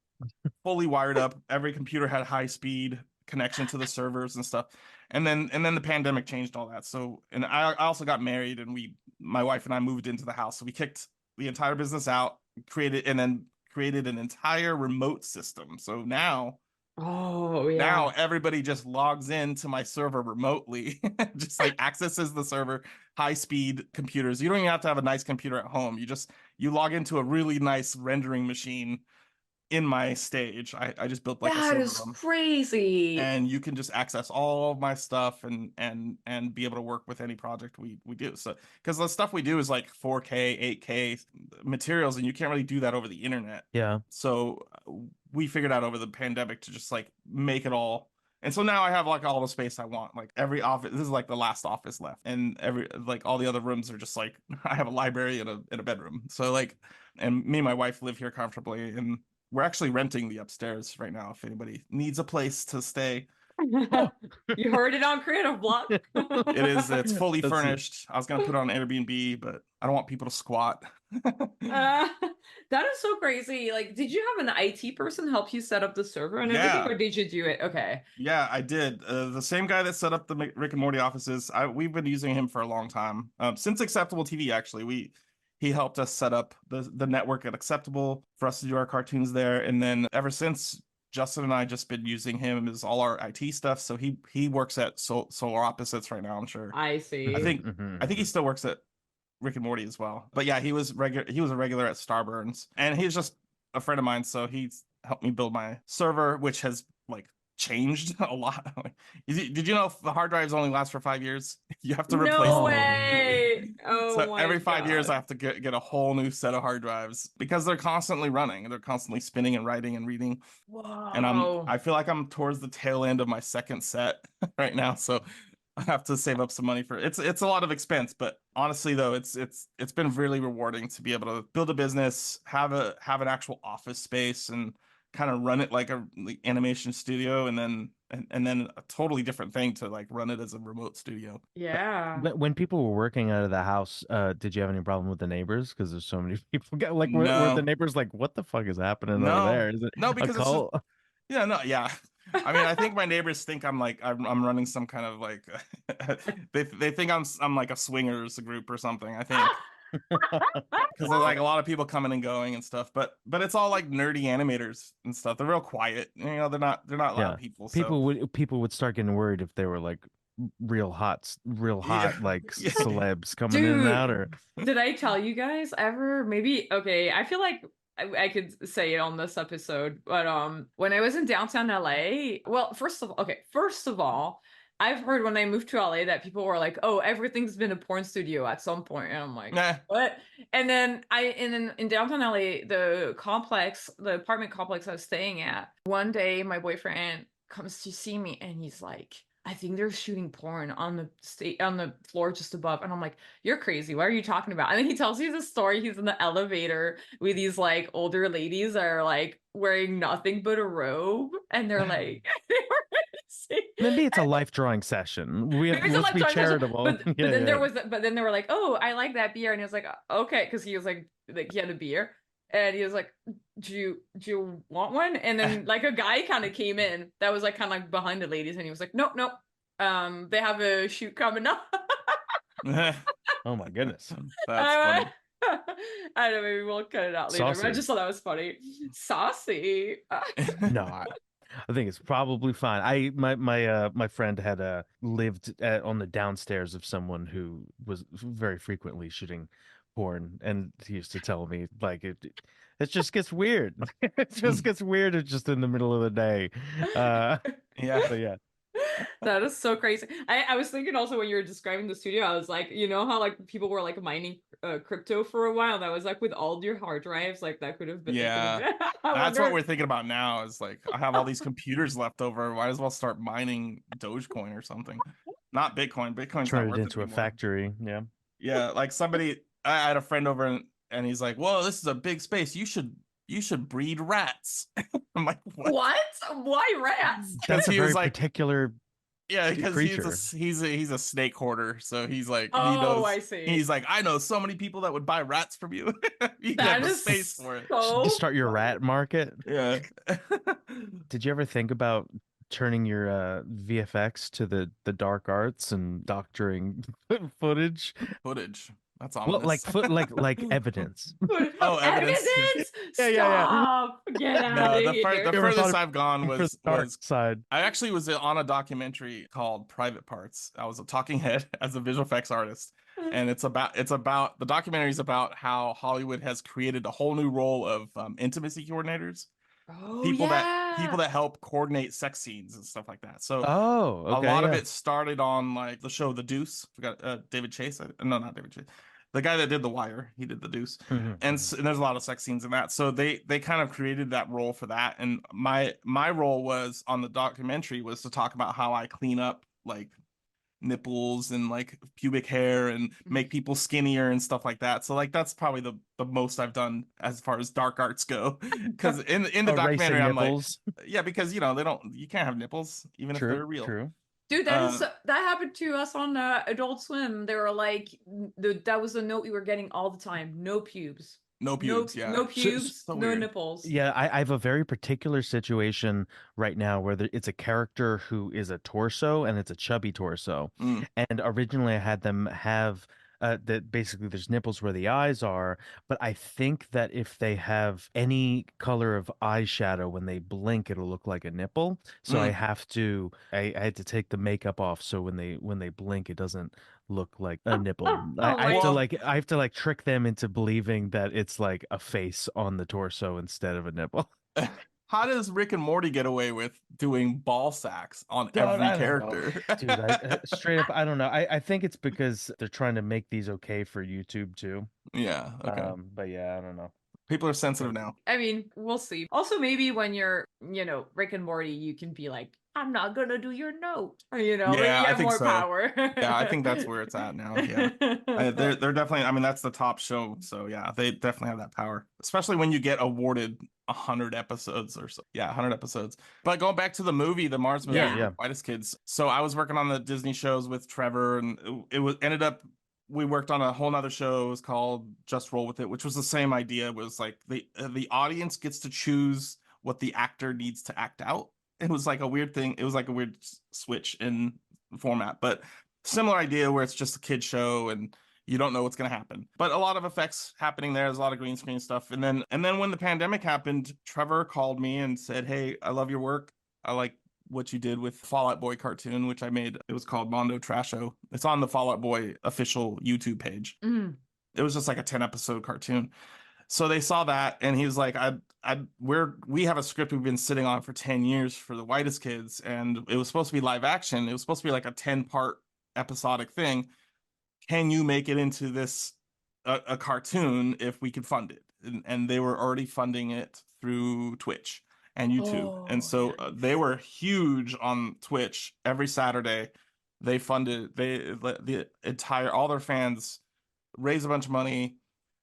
fully wired up. Every computer had high speed connection to the servers and stuff. And then the pandemic changed all that. So and I also got married and my wife and I moved into the house. So we kicked the entire business out, created an entire remote system. So Oh, now yeah. everybody just logs into my server remotely, just like accesses the server, high speed computers. You don't even have to have a nice computer at home. You log into a really nice rendering machine in my stage. I just built like a That server is room, crazy. and you can just access all of my stuff and be able to work with any project we do. So because the stuff we do is like 4K 8K materials and you can't really do that over the internet. Yeah. So we figured out over the pandemic to just like make it all And so now I have like all the space I want. Like every office, this is like the last office left, and every like all the other rooms are just like I have a library and a bedroom. So like, and me and my wife live here comfortably, and we're actually renting the upstairs right now. If anybody needs a place to stay, Oh. You heard it on Creative Block. it's fully That's furnished. I was gonna put it on Airbnb, but I don't want people to squat. Uh, that is so crazy. Like, did you have an IT person help you set up the server and everything, Yeah. or did you do it? Okay. Yeah, I did. The same guy that set up the Rick and Morty offices. We've been using him for a long time. Since Acceptable TV, actually, he helped us set up the network at Acceptable for us to do our cartoons there. And then ever since, Justin and I just been using him as all our IT stuff. So he works at Solar Opposites right now. I'm sure. I see. I think he still works at Rick and Morty as well. But yeah, he was a regular at Starburns, and he's just a friend of mine. So he's helped me build my server, which has like changed a lot. Did you know if the hard drives only last for 5 years? You have to replace No them. way. Oh So my every 5 years, I God. have to get a whole new set of hard drives because they're constantly running. They're constantly spinning and writing and reading. And Whoa. I feel like I'm towards the tail end of my second set right now. So I have to save up some money for it. It's a lot of expense, but honestly though, it's been really rewarding to be able to build a business, have an actual office space, and kind of run it like a animation studio, and then a totally different thing to like run it as a remote studio. Yeah. when people were working out of the house, did you have any problem with the neighbors? Because there's so many people. Like, were the No, neighbors like, "What the fuck is happening over no, there? Is it no, a because it's just cult?" yeah, no, yeah. I mean, I think my neighbors think I'm running some kind of like they think I'm like a swingers group or something. I think because there's like a lot of people coming and going and stuff, but it's all like nerdy animators and stuff. They're real quiet, they're not Yeah, loud people. So people would start getting worried if they were like real yeah, hot like yeah. celebs coming in and out, Dude, or did I tell you guys ever? Maybe, okay, I feel like I could say it on this episode, but when I was in downtown LA, well, first of all, I've heard when I moved to LA that people were like, "Oh, everything's been a porn studio at some point," and I'm like, Nah. "What?" And then in downtown LA, the apartment complex I was staying at, one day my boyfriend comes to see me and he's like, I think they're shooting porn on the floor just above. And I'm like, you're crazy. What are you talking about? And then he tells me the story. He's in the elevator with these like older ladies that are like wearing nothing but a robe. And they're like, they were saying, maybe it's a life drawing session. maybe it's a Let's be lifetime session. charitable. But Yeah, then yeah. but then they were like, oh, I like that beer. And he was like, okay, because he was like he had a beer. And he was like, do you want one? And then like a guy kind of came in that was like kind of like behind the ladies, and he was like, nope, nope. They have a shoot coming up. Oh my goodness. That's funny. I don't know, maybe we'll cut it out later. But I Saucy. just thought that was funny. Saucy. No, I think it's probably fine. My friend had lived on the downstairs of someone who was very frequently shooting porn, and he used to tell me like it just gets weird. It just gets weird. It's just in the middle of the day. Yeah. But yeah. That is so crazy. I was thinking also when you were describing the studio, I was like, you know how like people were like mining crypto for a while. That was like with all your hard drives, like that could have been. Yeah. I That's what wonder. we're thinking about now is like I have all these computers left over. Might as well start mining Dogecoin or something. Not Bitcoin. Bitcoin's not Turn it worth it into a anymore. factory. Yeah. Yeah, like I had a friend over and he's like, "Whoa, this is a big space. You should breed rats." I'm like, "What?" What? Why rats? Because That's a he very was like, particular yeah, because creature. he's a snake hoarder. So he's like Oh, I see. he's like, I know so many people that would buy rats from you. You can That have the is space for it. so Just start your funny. rat market. Yeah. Did you ever think about turning your VFX to the dark arts and doctoring footage? Footage. That's Well, like ominous. like evidence. Oh, evidence. Evidence? Yeah. Stop! Get out No, of the here. You ever furthest thought I've gone for the dark was side? I actually was on a documentary called Private Parts. I was a talking head as a visual effects artist. And it's about the documentary is about how Hollywood has created a whole new role of intimacy coordinators, Oh people yeah. that help coordinate sex scenes and stuff like that. So Oh, a okay, lot of yeah. it started on like the show The Deuce. Forgot David Chase. No, not David Chase. the guy that did The Wire, he did The Deuce. And there's a lot of sex scenes in that. So they kind of created that role for that. And my role was on the documentary was to talk about how I clean up like nipples and like pubic hair and make people skinnier and stuff like that. So like that's probably the most I've done as far as dark arts go. Because in the documentary, I'm nipples. like, yeah, because you know you can't have nipples even if they're real. True. Dude, that happened to us on Adult Swim. They were like, that was a note we were getting all the time. No pubes. No pubes, yeah. No pubes, So no weird. nipples. Yeah, I have a very particular situation right now where it's a character who is a torso and it's a chubby torso. And originally I had them have that basically there's nipples where the eyes are, but I think that if they have any color of eyeshadow when they blink, it'll look like a nipple. So I had to take the makeup off so when they blink, it doesn't look like a nipple. I have to like trick them into believing that it's like a face on the torso instead of a nipple. How does Rick and Morty get away with doing ball sacks on every character? Dude, straight up, I don't know. I think it's because they're trying to make these okay for YouTube too. Yeah. Okay. But yeah, I don't know. People are sensitive now. I mean, we'll see. Also, maybe when you're, Rick and Morty, you can be like, I'm not gonna do your note. Yeah, you have more power. Yeah, I think that's where it's at now. Yeah. They're definitely, I mean, that's the top show. So yeah, they definitely have that power, especially when you get awarded 100 episodes or so. Yeah, 100 episodes. But going back to the movie, the Mars movie, Whitest Kids. So I was working on the Disney shows with Trevor, and we worked on a whole nother show. It was called Just Roll With It, which was the same idea. It was like the audience gets to choose what the actor needs to act out. It was like a weird thing. It was like a weird switch in format, but similar idea where it's just a kid show and you don't know what's going to happen. But a lot of effects happening there. There's a lot of green screen stuff. And then when the pandemic happened, Trevor called me and said, "Hey, I love your work. I like what you did with Fall Out Boy cartoon, which I made. It was called Mondo Trasho. It's on the Fall Out Boy official YouTube page. It was just like a 10-episode cartoon. So they saw that, and he was like, we have a script we've been sitting on for 10 years for the Whitest Kids, and it was supposed to be live action. It was supposed to be like a 10-part episodic thing. Can you make it into this a cartoon if we could fund it?" And they were already funding it through Twitch and YouTube. And so they were huge on Twitch every Saturday. They funded all their fans raised a bunch of money,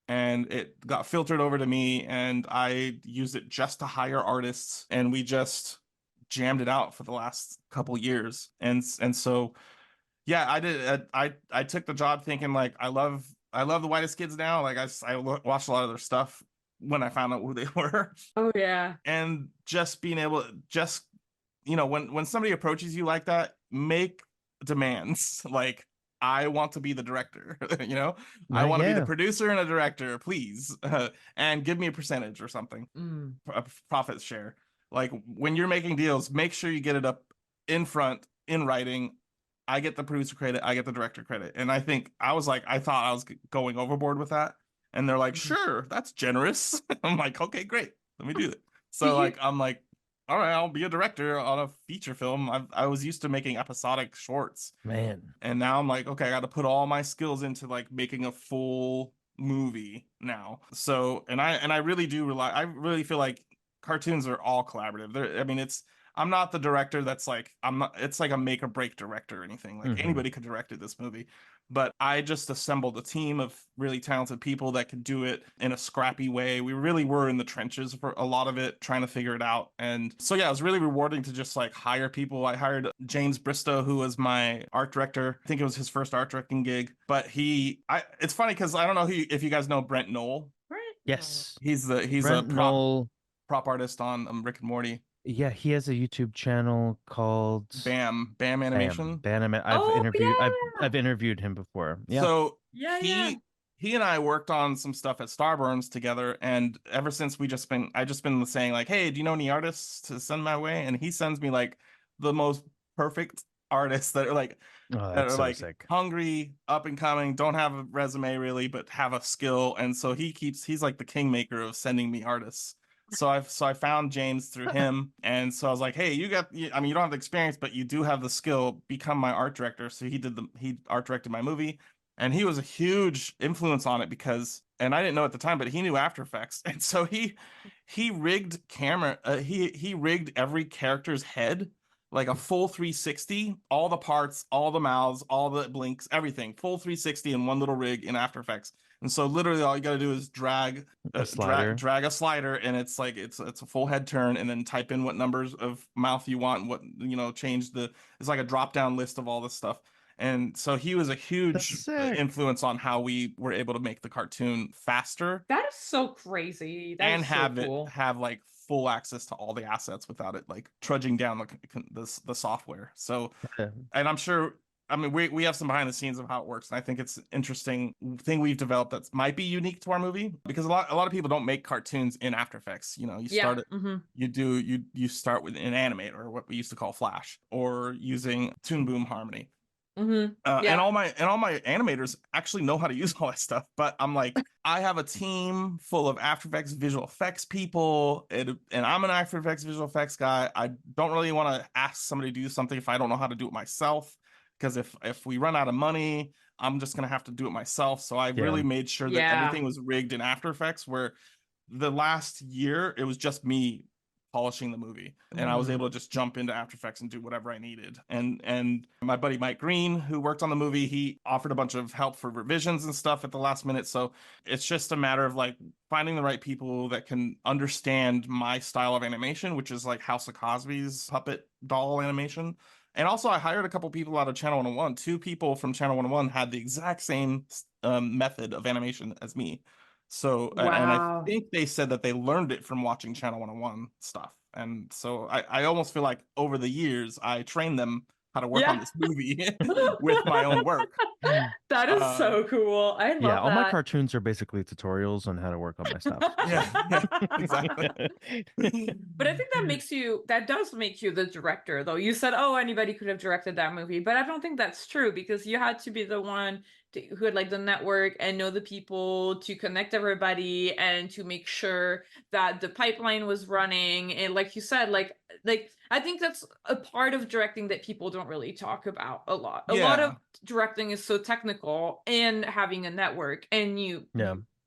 and it got filtered over to me, and I used it just to hire artists, and we just jammed it out for the last couple years. And so yeah, I did. I took the job thinking like I love the Whitest Kids now. Like I watched a lot of their stuff when I found out who they were. Oh yeah. And just being able when somebody approaches you like that, make demands. Like, I want to be the director, I want to be the producer and a director, please. And give me a percentage or something, a profit share. Like, when you're making deals, make sure you get it up in front, in writing. I get the producer credit, I get the director credit. And I thought I was going overboard with that. And they're like, sure, that's generous. I'm like, okay, great, let me do it. So I'm like, all right, I'll be a director on a feature film. I was used to making episodic shorts, man, and now I'm like, okay, I got to put all my skills into like making a full movie now. So, and I really do rely. I really feel like cartoons are all collaborative. I'm not the director that's like, it's like a make or break director or anything. Like, anybody could direct this movie. But I just assembled a team of really talented people that could do it in a scrappy way. We really were in the trenches for a lot of it, trying to figure it out. And so, yeah, it was really rewarding to just like hire people. I hired James Bristow, who was my art director. I think it was his first art directing gig. But it's funny because I don't know if you guys know Brent Knoll. Yes. He's Brent a prop artist on Rick and Morty. Yeah, he has a YouTube channel called Bam Animation. I've interviewed him before. Yeah. So he and I worked on some stuff at Starburns together, and ever since I just been saying like, hey, do you know any artists to send my way? And he sends me like the most perfect artists that are like sick. Hungry, up and coming, don't have a resume really, but have a skill. And so he's like the kingmaker of sending me artists. So I found James through him, and so I was like, hey, you don't have the experience, but you do have the skill. Become my art director. So he art directed my movie, And he was a huge influence on it because, and I didn't know at the time, but he knew After Effects. And so he rigged he rigged every character's head like a full 360, all the parts, all the mouths, all the blinks, everything, full 360 in one little rig in After Effects. And so literally all you got to do is drag A slider. drag a slider, and it's like it's a full head turn, and then type in what numbers of mouth you want, and what, you know, change the, it's like a drop down list of all this stuff. And so he was a That's huge sick. influence on how we were able to make the cartoon faster That is so crazy. That and is so have cool. it have like full access to all the assets without it like trudging down the software. So, Yeah. and I'm sure, I mean, we have some behind the scenes of how it works, and I think it's an interesting thing we've developed that might be unique to our movie, because a lot of people don't make cartoons in After Effects. You know, you start it, you start with an animator, or what we used to call Flash, or using Toon Boom Harmony. And all my animators actually know how to use all that stuff, but I'm like, I have a team full of After Effects visual effects people, and I'm an After Effects visual effects guy. I don't really want to ask somebody to do something if I don't know how to do it myself, because if we run out of money, I'm just gonna have to do it myself. So I really made sure that everything was rigged in After Effects, where the last year it was just me polishing the movie, and I was able to just jump into After Effects and do whatever I needed. And my buddy Mike Green, who worked on the movie, he offered a bunch of help for revisions and stuff at the last minute. So it's just a matter of like finding the right people that can understand my style of animation, which is like House of Cosby's puppet doll animation. And also I hired a couple people out of Channel 101. Two people from Channel 101 had the exact same method of animation as me. So, and I think they said that they learned it from watching Channel 101 stuff. And so I almost feel like over the years, I trained them how to work on this movie with my own work. That is so cool. I love that. All my cartoons are basically tutorials on how to work on my stuff. Yeah, exactly. But I think that does make you the director, though. You said, oh, anybody could have directed that movie, but I don't think that's true, because you had to be the one who had like the network and know the people to connect everybody and to make sure that the pipeline was running. And like you said, like I think that's a part of directing that people don't really talk about a lot. A lot of directing is so technical, and having a network, and you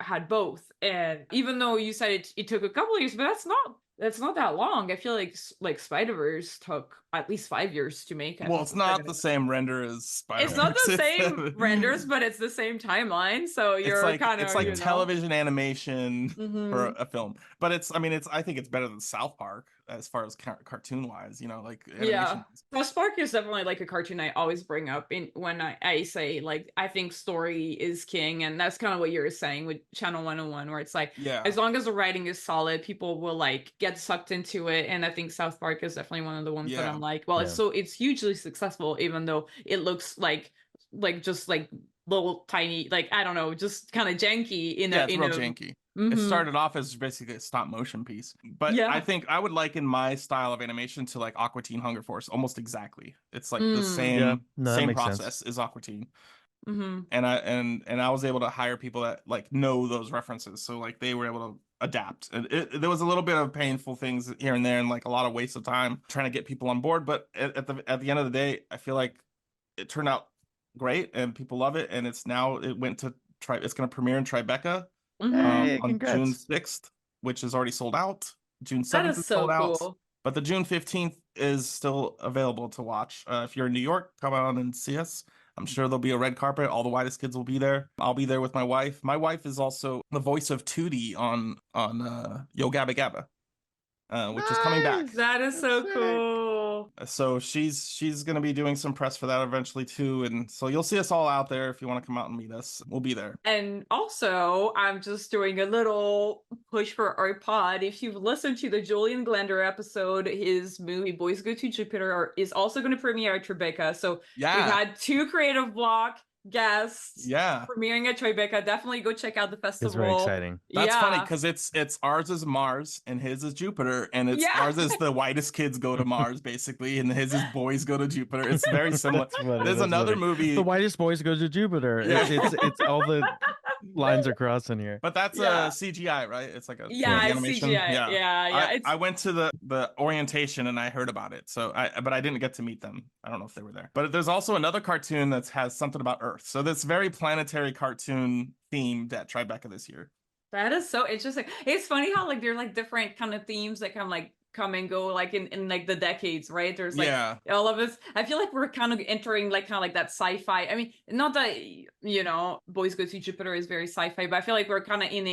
had both. And even though you said it took a couple of years, but that's not that long. I feel like Spider-Verse took at least 5 years to make. Well, it's not the same render as Spider-Verse. It's not the same renders, but it's the same timeline. So you're it's like television animation for a film. But I think it's better than South Park as far as cartoon wise, you know, like animation. South Park is definitely like a cartoon I always bring up when I say like I think story is king, and that's kind of what you're saying with Channel 101, where it's like as long as the writing is solid, people will like get sucked into it. And I think South Park is definitely one of the ones that I'm like, well, it's hugely successful, even though it looks like just like little tiny, like I don't know, just kind of janky it's real janky. It started off as basically a stop motion piece, but I think I would liken my style of animation to like Aqua Teen Hunger Force almost exactly. It's like the same process as Aqua Teen. And I was able to hire people that like know those references, so like they were able to adapt. And there was a little bit of painful things here and there, and like a lot of waste of time trying to get people on board. But at the end of the day, I feel like it turned out great, and people love it. And it's going to premiere in Tribecca on June 6th, which is already sold out. June 7th is sold out. But the June 15th is still available to watch. If you're in New York, come on and see us. I'm sure there'll be a red carpet. All the Whitest kids will be there. I'll be there with my wife. My wife is also the voice of Tootie on Yo Gabba Gabba, which is coming back. That is so cool. So she's gonna be doing some press for that eventually too, and so you'll see us all out there. If you want to come out and meet us, we'll be there. And also, I'm just doing a little push for our pod. If you've listened to the Julian Glender episode, his movie Boys Go to Jupiter is also going to premiere at Tribecca. So we've had 2 creative block guests premiering at Tribecca. Definitely go check out the festival. It's very exciting. That's funny, because it's ours is Mars and his is Jupiter, and ours is the Whitest kids go to Mars basically, and his is Boys Go to Jupiter. It's very similar. There's another movie, The Whitest Boys Go to Jupiter. It's all the lines are crossing here. But that's Yeah. a CGI, right? It's like a Yeah, 3D it's animation. CGI. Yeah. Yeah. It's I went to the orientation and I heard about it. But I didn't get to meet them. I don't know if they were there. But there's also another cartoon that has something about Earth. So this very planetary cartoon themed at Tribeca this year. That is so interesting. It's funny how like there are like different kind of themes that come and go like in like the decades, right? There's like Yeah. all of us. I feel like we're kind of entering like kind of like that sci-fi. I mean, not that Boys Go to Jupiter is very sci-fi, but I feel like we're kind of in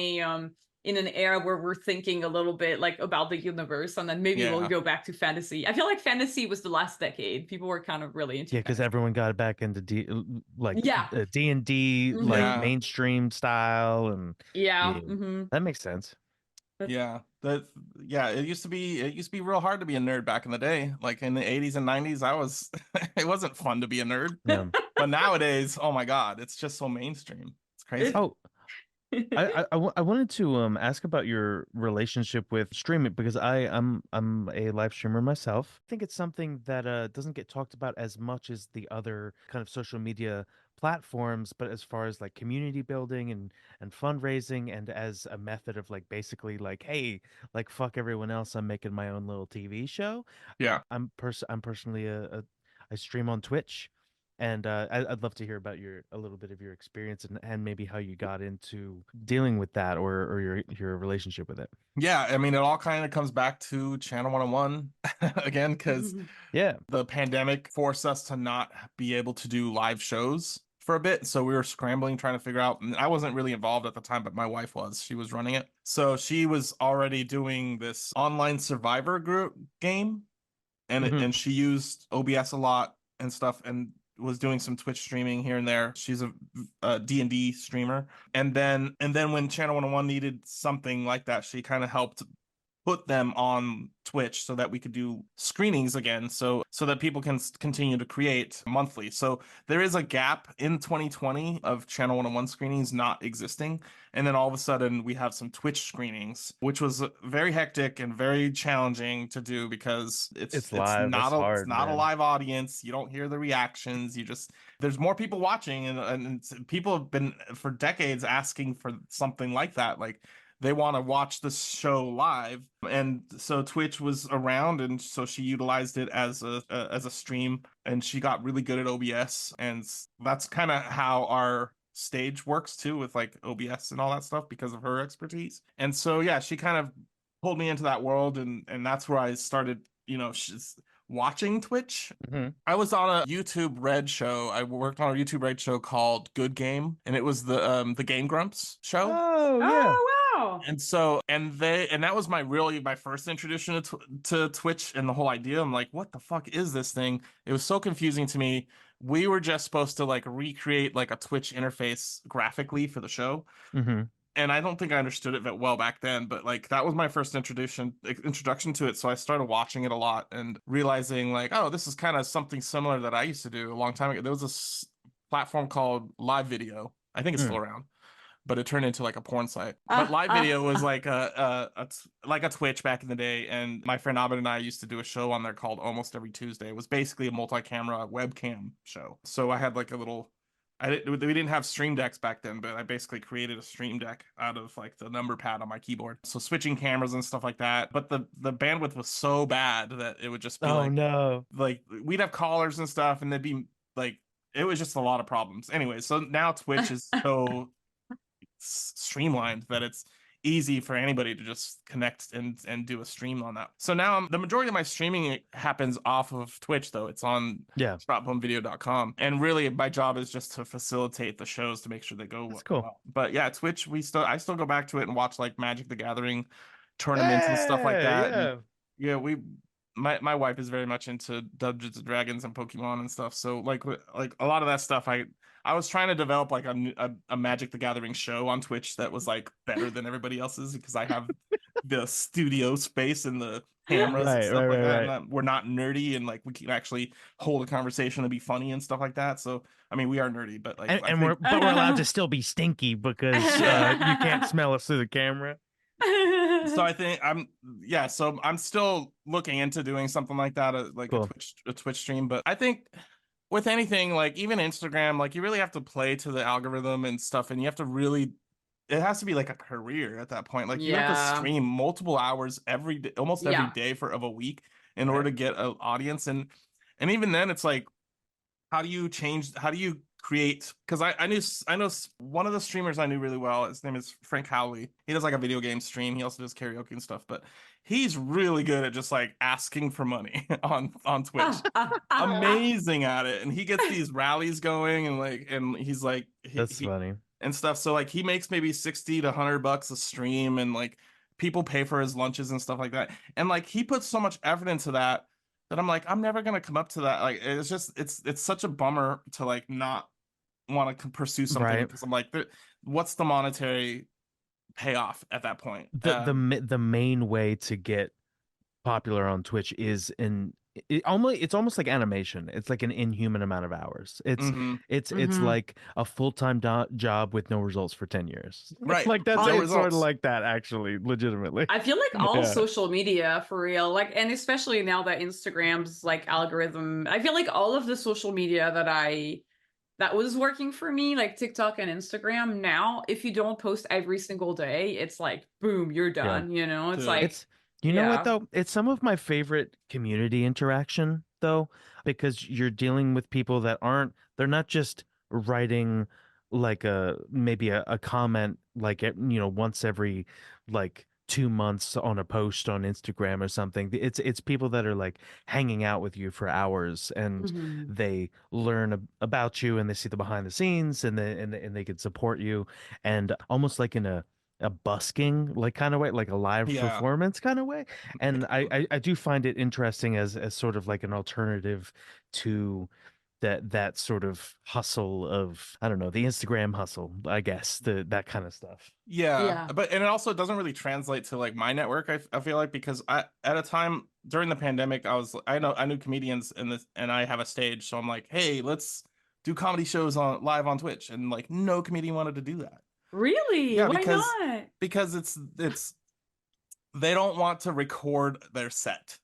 an era where we're thinking a little bit like about the universe, and then maybe we'll Yeah. go back to fantasy. I feel like fantasy was the last decade. People were kind of really into Yeah, because fantasy. everyone got back into Yeah. D&D, like Mhm. Yeah. mainstream style, and Yeah. yeah, Hmm. that makes sense. Yeah. It used to be real hard to be a nerd back in the day. Like in the 80s and 90s, it wasn't fun to be a nerd. Yeah. But nowadays, oh my God, it's just so mainstream. It's crazy. Oh, I wanted to ask about your relationship with streaming because I'm a live streamer myself. I think it's something that doesn't get talked about as much as the other kind of social media platforms, but as far as like community building and fundraising and as a method of like basically like, hey, like fuck everyone else, I'm making my own little TV show. Yeah. I'm personally I stream on Twitch, and I'd love to hear about a little bit of your experience and maybe how you got into dealing with that or your relationship with it. Yeah, I mean, it all kind of comes back to Channel 101 again, because Yeah. the pandemic forced us to not be able to do live shows for a bit. So we were scrambling, trying to figure out, and I wasn't really involved at the time, but my wife was. She was running it. So she was already doing this online survivor group game, and Mhm. and she used OBS a lot and stuff, and was doing some Twitch streaming here and there. She's a D&D streamer. And then when Channel 101 needed something like that, she kind of helped put them on Twitch so that we could do screenings again, so that people can continue to create monthly. So there is a gap in 2020 of Channel 101 screenings not existing, and then all of a sudden we have some Twitch screenings, which was very hectic and very challenging to do because It's live. It's it's hard, not a man. live audience. You don't hear the reactions. There's more people watching, and people have been for decades asking for something like that. Like they want to watch the show live, and so Twitch was around, and so she utilized it as a stream, and she got really good at OBS, and that's kind of how our stage works too, with like OBS and all that stuff, because of her expertise. And so yeah, she kind of pulled me into that world, and that's where I started, she's watching Twitch. Mhm. I was on a YouTube Red show. I worked on a YouTube Red show called Good Game, and it was the Game Grumps show. Oh, yeah. Oh wow. And that was my first introduction to Twitch and the whole idea. I'm like, what the fuck is this thing? It was so confusing to me. We were just supposed to like recreate like a Twitch interface graphically for the show, Mhm. and I don't think I understood it that well back then, but like that was my first introduction to it. So I started watching it a lot and realizing like, oh, this is kind of something similar that I used to do a long time ago. There was a platform called Live Video. I think it's still Mm. around, but it turned into like a porn site. But Ah, Live ah, Video was ah. like like a Twitch back in the day, and my friend Abed and I used to do a show on there called Almost Every Tuesday. It was basically a multi-camera webcam show. So I had like a little we didn't have stream decks back then, but I basically created a stream deck out of like the number pad on my keyboard. So switching cameras and stuff like that. But the bandwidth was so bad that it would just be Oh no. like we'd have callers and stuff, and they'd be like, it was just a lot of problems. Anyway, so now Twitch is so streamlined that it's easy for anybody to just connect and do a stream on that. So now the majority of my streaming happens off of Twitch, though. It's on Yeah. spotbonevideo.com, and really my job is just to facilitate the shows to make sure they go That's cool. well. But yeah, Twitch, I still go back to it and watch like Magic the Gathering tournaments and stuff like Hey, that. And yeah. yeah, my wife is very much into Dungeons and Dragons and Pokemon and stuff. So like a lot of that stuff, I was trying to develop like a Magic the Gathering show on Twitch that was like better than everybody else's, because I have the studio space and the cameras and Right, stuff right, like right, that. right. And we're not nerdy, and like we can actually hold a conversation and be funny and stuff like that. So I mean, we are nerdy, but like I And think we're allowed to still be stinky because you can't smell us through the camera. so I think so I'm still looking into doing something like that, like Cool. a Twitch stream. But I think with anything, like even Instagram, like you really have to play to the algorithm and stuff, and you have to really it has to be like a career at that point. Like you have to Yeah. stream multiple hours every day, almost every Yeah. day of a week in order Right. to get an audience. And even then it's like, how do you create, because I know one of the streamers I knew really well, his name is Frank Howley. He does like a video game stream. He also does karaoke and stuff, but he's really good at just like asking for money on Twitch. Amazing at it. And he gets these rallies going, and like, and he's like That's he funny. and stuff. So like he makes maybe 60 to 100 bucks a stream, and like people pay for his lunches and stuff like that. And like he puts so much effort into that that I'm like, I'm never gonna come up to that. Like it's just it's such a bummer to like not want to pursue something, Right. because I'm like, what's the monetary payoff at that point? The main way to get popular on Twitch is it's almost like animation. It's like an inhuman amount of hours. Mhm. It's Mhm. like a full-time job with no results for 10 years. Right. Like that's No it's sort of results. like that, actually, legitimately. I feel like all Yeah. social media for real, like, and especially now that Instagram's like algorithm, I feel like all of the social media that was working for me, like TikTok and Instagram, now, if you don't post every single day, it's like, boom, you're Yeah. done, you know? It's Dude. like, It's you know what yeah. though? It's some of my favorite community interaction though, because you're dealing with people that they're not just writing like maybe a comment like once every like 2 months on a post on Instagram or something. It's people that are like hanging out with you for hours, and Mhm. they learn about you, and they see the behind the scenes, and they can support you, and almost like in a busking like kind of way, like a live Yeah. performance kind of way. And I do find it interesting as sort of like an alternative to that sort of hustle of, I don't know, the Instagram hustle, I guess, that kind of stuff. Yeah, Yeah. but and it also doesn't really translate to like my network. I feel like, because I, at a time during the pandemic, I knew comedians in this, and I have a stage, so I'm like, hey, let's do comedy shows on live on Twitch, and like no comedian wanted to do that. Really? Yeah, Why not? because it's they don't want to record their set.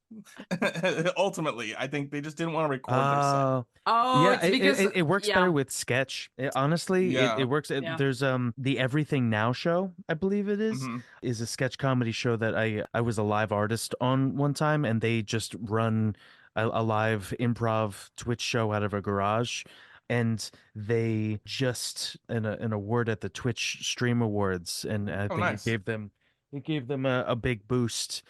Ultimately, I think they just didn't want to record their set. Uh Oh, yeah, it's because, it works better yeah. with sketch. Honestly, it Yeah. works. Yeah. There's the Everything Now show, I believe it Hmm. is a sketch comedy show that I was a live artist on one time, and they just run a live improv Twitch show out of a garage. And they just an award at the Twitch Stream Awards, and I Oh, think nice. it gave them a big boost,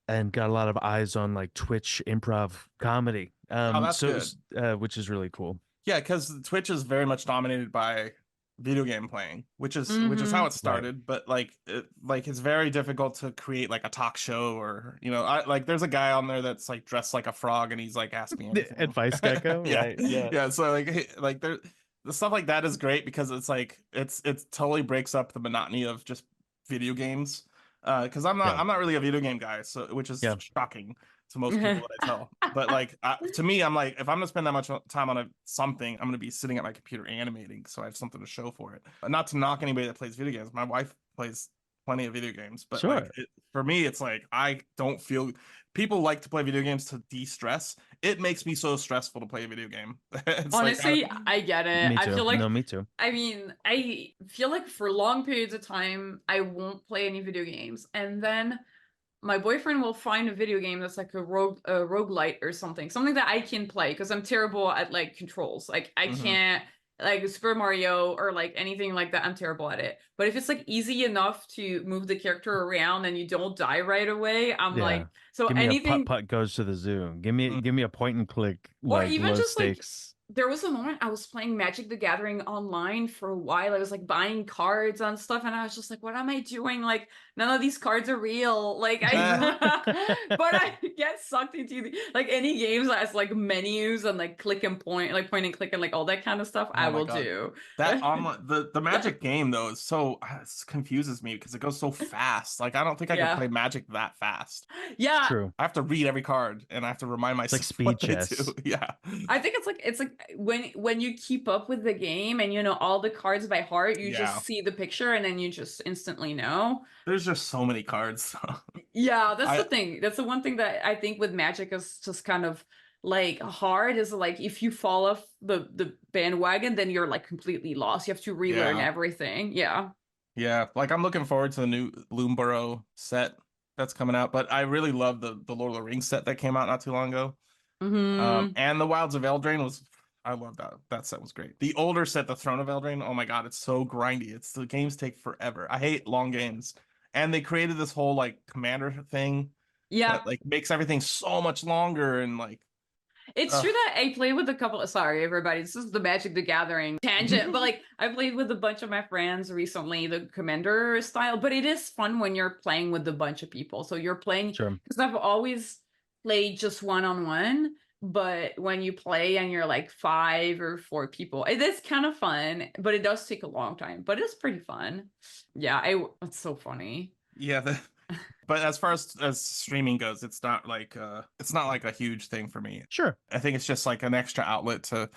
and got a lot of eyes on like Twitch improv comedy. Oh, that's good. Which is really cool. Yeah, because Twitch is very much dominated by video game playing, which is how Mm-hmm. it Right. started. But like it's very difficult to create like a talk show, or I like there's a guy on there that's like dressed like a frog, and he's like, ask me The anything. Advice Gecko, Yeah, right? Yeah. yeah. So like there, the stuff like that is great, because it's like it totally breaks up the monotony of just video games. Because Yeah. I'm not really a video game guy, so which is Yeah. shocking to most people that I tell. But like to me, I'm like, if I'm gonna spend that much time on something, I'm gonna be sitting at my computer animating, so I have something to show for it. Not to knock anybody that plays video games. My wife plays plenty of video games, but like Sure. for me, it's like I don't feel. People like to play video games to de-stress. It makes me so stressful to play a video game. It's like Honestly, I get it. Me I too. feel like, No, me too. I mean, I feel like for long periods of time, I won't play any video games. And then my boyfriend will find a video game that's like a roguelite or something that I can play, because I'm terrible at like controls. Like I mhm. can't, like Super Mario or like anything like that, I'm terrible at it. But if it's like easy enough to move the character around and you don't die right away, I'm Yeah. like, so Give me a putt anything, putt goes to the zoo. Mm. Give me a point and click, or like even low just like, stakes. there was a moment I was playing Magic the Gathering online for a while. I was like buying cards and stuff, and I was just like, what am I doing? Like, none of these cards are real. Like, but I get sucked into like any games that has like menus and like click and point, like point and click and like all that kind of stuff, I Oh my will God. do. That online the Magic game though is so it confuses me because it goes so fast. Like I don't think I could Yeah. play Magic that fast. Yeah. True. I have to read every card, and I have to remind It's like myself speed what they chess. do. Yeah. I think it's like when you keep up with the game and you know all the cards by heart, you Yeah. just see the picture and then you just instantly know. There's just so many cards. Yeah, that's the I thing. That's the one thing that I think with Magic is just kind of like hard, is like if you fall off the bandwagon, then you're like completely lost. You have to relearn yeah. everything. Yeah. Yeah, like I'm looking forward to the new Bloomborough set that's coming out, but I really love the Lord of the Rings set that came out not too long ago. Hmm. And the Wilds of Eldraine was, I love that. That set was great. The older set, the Throne of Eldraine, oh my God, it's so grindy. The games take forever. I hate long games. And they created this whole like commander thing Yeah. that like makes everything so much longer and like, It's true ugh. that I played with a couple of, sorry everybody, this is the Magic the Gathering tangent, but like I played with a bunch of my friends recently, the Commander style, but it is fun when you're playing with a bunch of people. So you're playing, Sure. because I've always played just one-on-one, but when you play and you're like 5 or 4 people, it is kind of fun, but it does take a long time, but it's pretty fun. Yeah, it's so funny. Yeah, but as far as streaming goes, it's not like a huge thing for me. Sure. I think it's just like an extra outlet to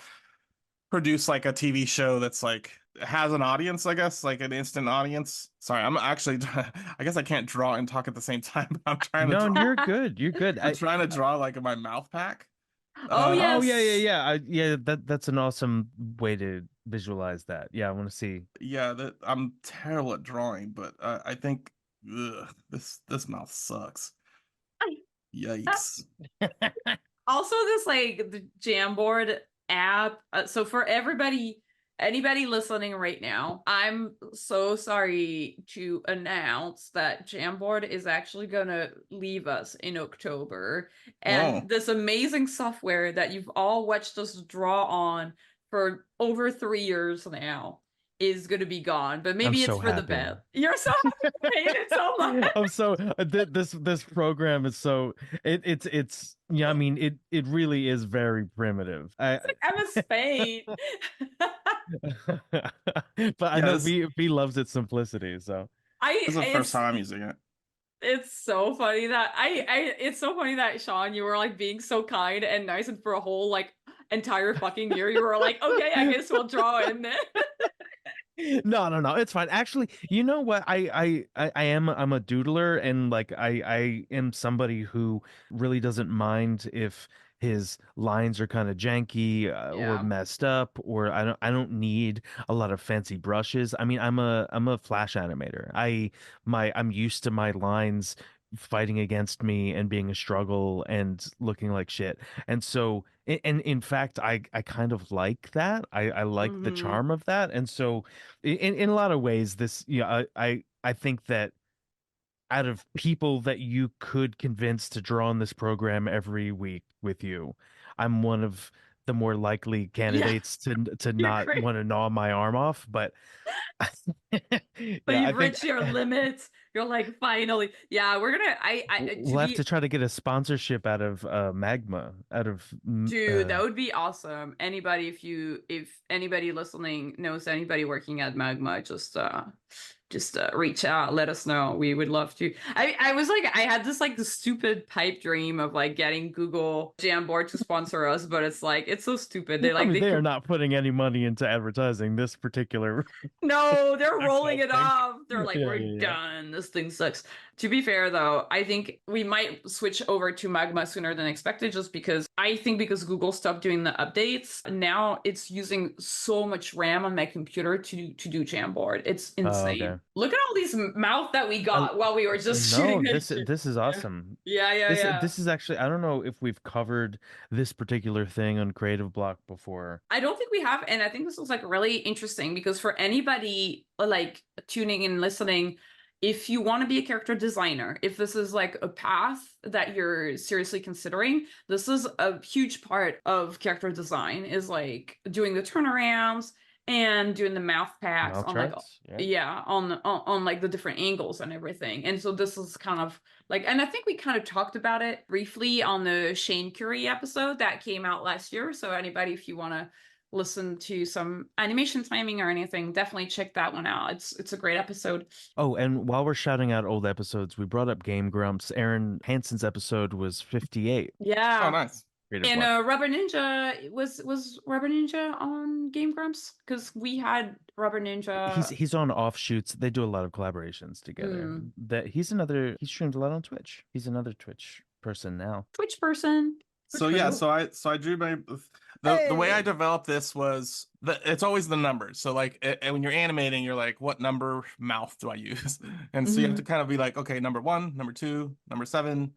produce like a TV show that's like has an audience, I guess, like an instant audience. Sorry, I'm actually I guess I can't draw and talk at the same time, but I'm trying to No, draw. you're good. You're good. I'm trying to draw like my mouth pack. Oh Oh yeah, yeah, yes. yeah. Yeah, that's an awesome way to visualize that. Yeah, I want to see. Yeah, that I'm terrible at drawing, but I think this mouth sucks. Yikes. Also this like the Jamboard app, so for anybody listening right now, I'm so sorry to announce that Jamboard is actually gonna leave us in October, Oh, and this amazing software that you've all watched us draw on for over 3 years now is gonna be gone, but I'm maybe it's so for the happy. best. You're so happy. I hate it so much. I'm so this program is so it's yeah, I mean it really is very primitive. It's like MS Paint. But I yeah, know this V loves its simplicity, so this is the first time I'm using it. It's so funny that it's so funny that Sean, you were like being so kind and nice, and for a whole like entire fucking year you were like, okay, I guess we'll draw in there. no, it's fine. Actually, you know what? I'm a doodler, and like I am somebody who really doesn't mind if his lines are kind of janky or Yeah. messed up, or I don't need a lot of fancy brushes. I mean, I'm a flash animator. I'm used to my lines fighting against me and being a struggle and looking like shit. And so and in fact I kind of like that. I like the Mm-hmm. charm of that. And so in a lot of ways this yeah I think that out of people that you could convince to draw on this program every week with you, I'm one of the more likely Yeah, candidates to you're not great. want to gnaw my arm off. But But yeah, I you've think reached your limits. You're like, finally. Yeah, we're gonna to we'll have be to try to get a sponsorship out of Magma, out of dude, that would be awesome. Anybody, if anybody listening knows anybody working at Magma, just reach out, let us know. We would love to. I was like, I had this like the stupid pipe dream of like getting Google Jamboard to sponsor us, but it's like it's so stupid. They I like mean, they they are could not putting any money into advertising this particular no, they're rolling podcast it thing. off. They're Yeah, like, yeah, we're yeah. done. This thing sucks. To be fair, though, I think we might switch over to Magma sooner than expected, just because I think because Google stopped doing the updates, now it's using so much RAM on my computer to do Jamboard. It's Oh, okay. insane. Look at all these mouth that we got while we were just No, shooting that this shit. this is Yeah, awesome. yeah, yeah, This yeah. this is actually I don't know if we've covered this particular thing on Creative Block before. I don't think we have, and I think this was like really interesting because for anybody like tuning in, listening, if you want to be a character designer, if this is like a path that you're seriously considering, this is a huge part of character design is like doing the turnarounds and doing the mouth packs Mouth on like charts, yeah. yeah on like the different angles and everything. And so this is kind of like, and I think we kind of talked about it briefly on the Shane Curie episode that came out last year. So anybody, if you want to listen to some animation timing or anything, definitely check that one out. It's a great episode. Oh, and while we're shouting out old episodes, we brought up Game Grumps. Aaron Hansen's episode was 58. Oh, Yeah. nice. Creative And Block. Rubber Ninja was Rubber Ninja on Game Grumps because we had Rubber Ninja. He's on offshoots. They do a lot of collaborations together. That he streams a lot on Twitch. He's another Twitch person now. Twitch person. So Which yeah, one? so I drew my the way I Hey. developed this was it's always the numbers. So like when you're animating, you're like, what number mouth do I use? And so you have to Mhm. kind of be like, okay, number one, number two, number seven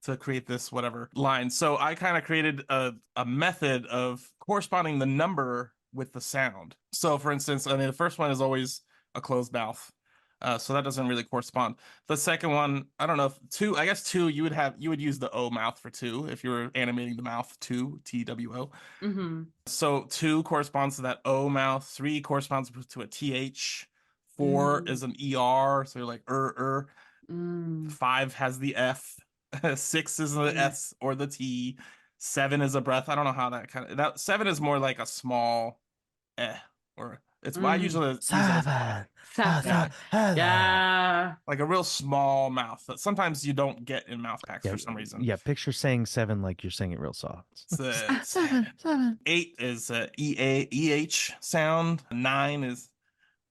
to create this whatever line. So I kind of created a method of corresponding the number with the sound. So for instance, I mean the first one is always a closed mouth. So that doesn't really correspond. The second one, I don't know if two, I guess two, you would use the O mouth for two if you were animating the mouth two, TWO. Mhm. So two corresponds to that O mouth, three corresponds to a TH, four Mm. is an ER, so you're like Mm. five has the F, six is the Yeah. S or the T, seven is a breath. I don't know how that seven is more like a small eh, or it's why I Mm. usually use it as a breath. Seven. Yeah, Seven. Yeah. like a real small mouth that sometimes you don't get in mouth packs Yeah, for some reason. yeah. Picture saying seven like you're saying it real soft. Seven. Seven, seven. Eight is EH sound. Nine is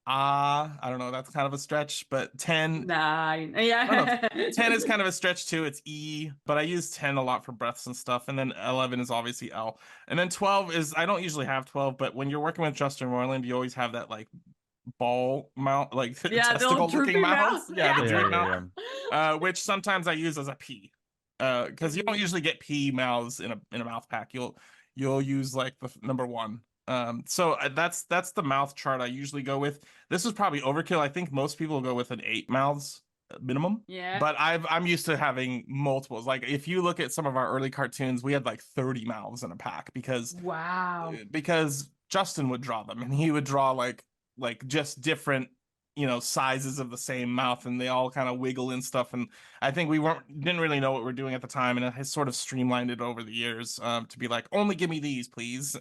ah. I don't know. That's kind of a stretch, but 10. Nine. I don't know. Yeah. 10 is kind of a stretch too. It's E, but I use 10 a lot for breaths and stuff. And then 11 is obviously L. And then 12 is, I don't usually have 12, but when you're working with Justin Roiland, you always have that like ball mouth, like Yeah, the old testicle looking droopy mouth. mouths. Yeah, the Yeah. Yeah, droop yeah, mouth, yeah. which sometimes I use as a P. Because you don't usually get P mouths in a mouth pack. You'll use like the number one. So that's the mouth chart I usually go with. This is probably overkill. I think most people go with an 8 mouths minimum. Yeah. But I'm used to having multiples. Like if you look at some of our early cartoons, we had like 30 mouths in a pack Wow. because Justin would draw them and he would draw like just different sizes of the same mouth and they all kind of wiggle and stuff. And I think we didn't really know what we're doing at the time, and it has sort of streamlined it over the years to be like, only give me these please.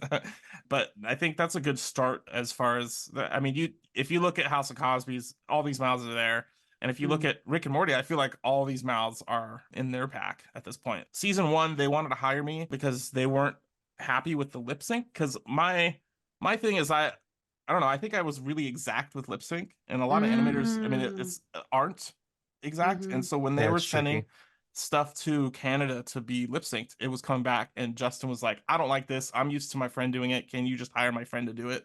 But I think that's a good start as far as I mean, if you look at House of Cosby's, all these mouths are there. And if you look Mm. at Rick and Morty, I feel like all these mouths are in their pack at this point. Season one, they wanted to hire me because they weren't happy with the lip sync. Because my thing is I don't know. I think I was really exact with lip sync, and a lot of animators, I mean, Mm. it's aren't exact. And Mhm. so when they Yeah, were it's sending tricky. stuff to Canada to be lip synced, it was coming back, and Justin was like, "I don't like this. I'm used to my friend doing it. Can you just hire my friend to do it?"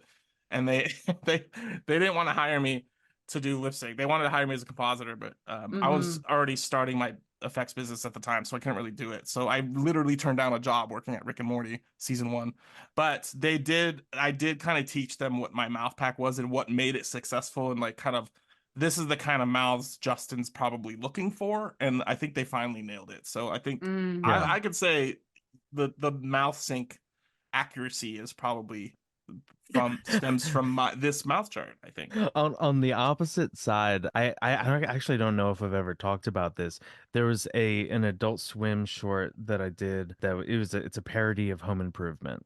And they they didn't want to hire me to do lip sync. They wanted to hire me as a compositor, but I was Mhm. already starting my effects business at the time, so I couldn't really do it. So I literally turned down a job working at Rick and Morty season one. But I did kind of teach them what my mouth pack was and what made it successful, and like kind of this is the kind of mouths Justin's probably looking for, and I think they finally nailed it. So I think Yeah. I could say the mouth sync accuracy is probably stems from this mouth chart, I think. On the opposite side, I actually don't know if I've ever talked about this. There was an Adult Swim short that I did that it's a parody of Home Improvement,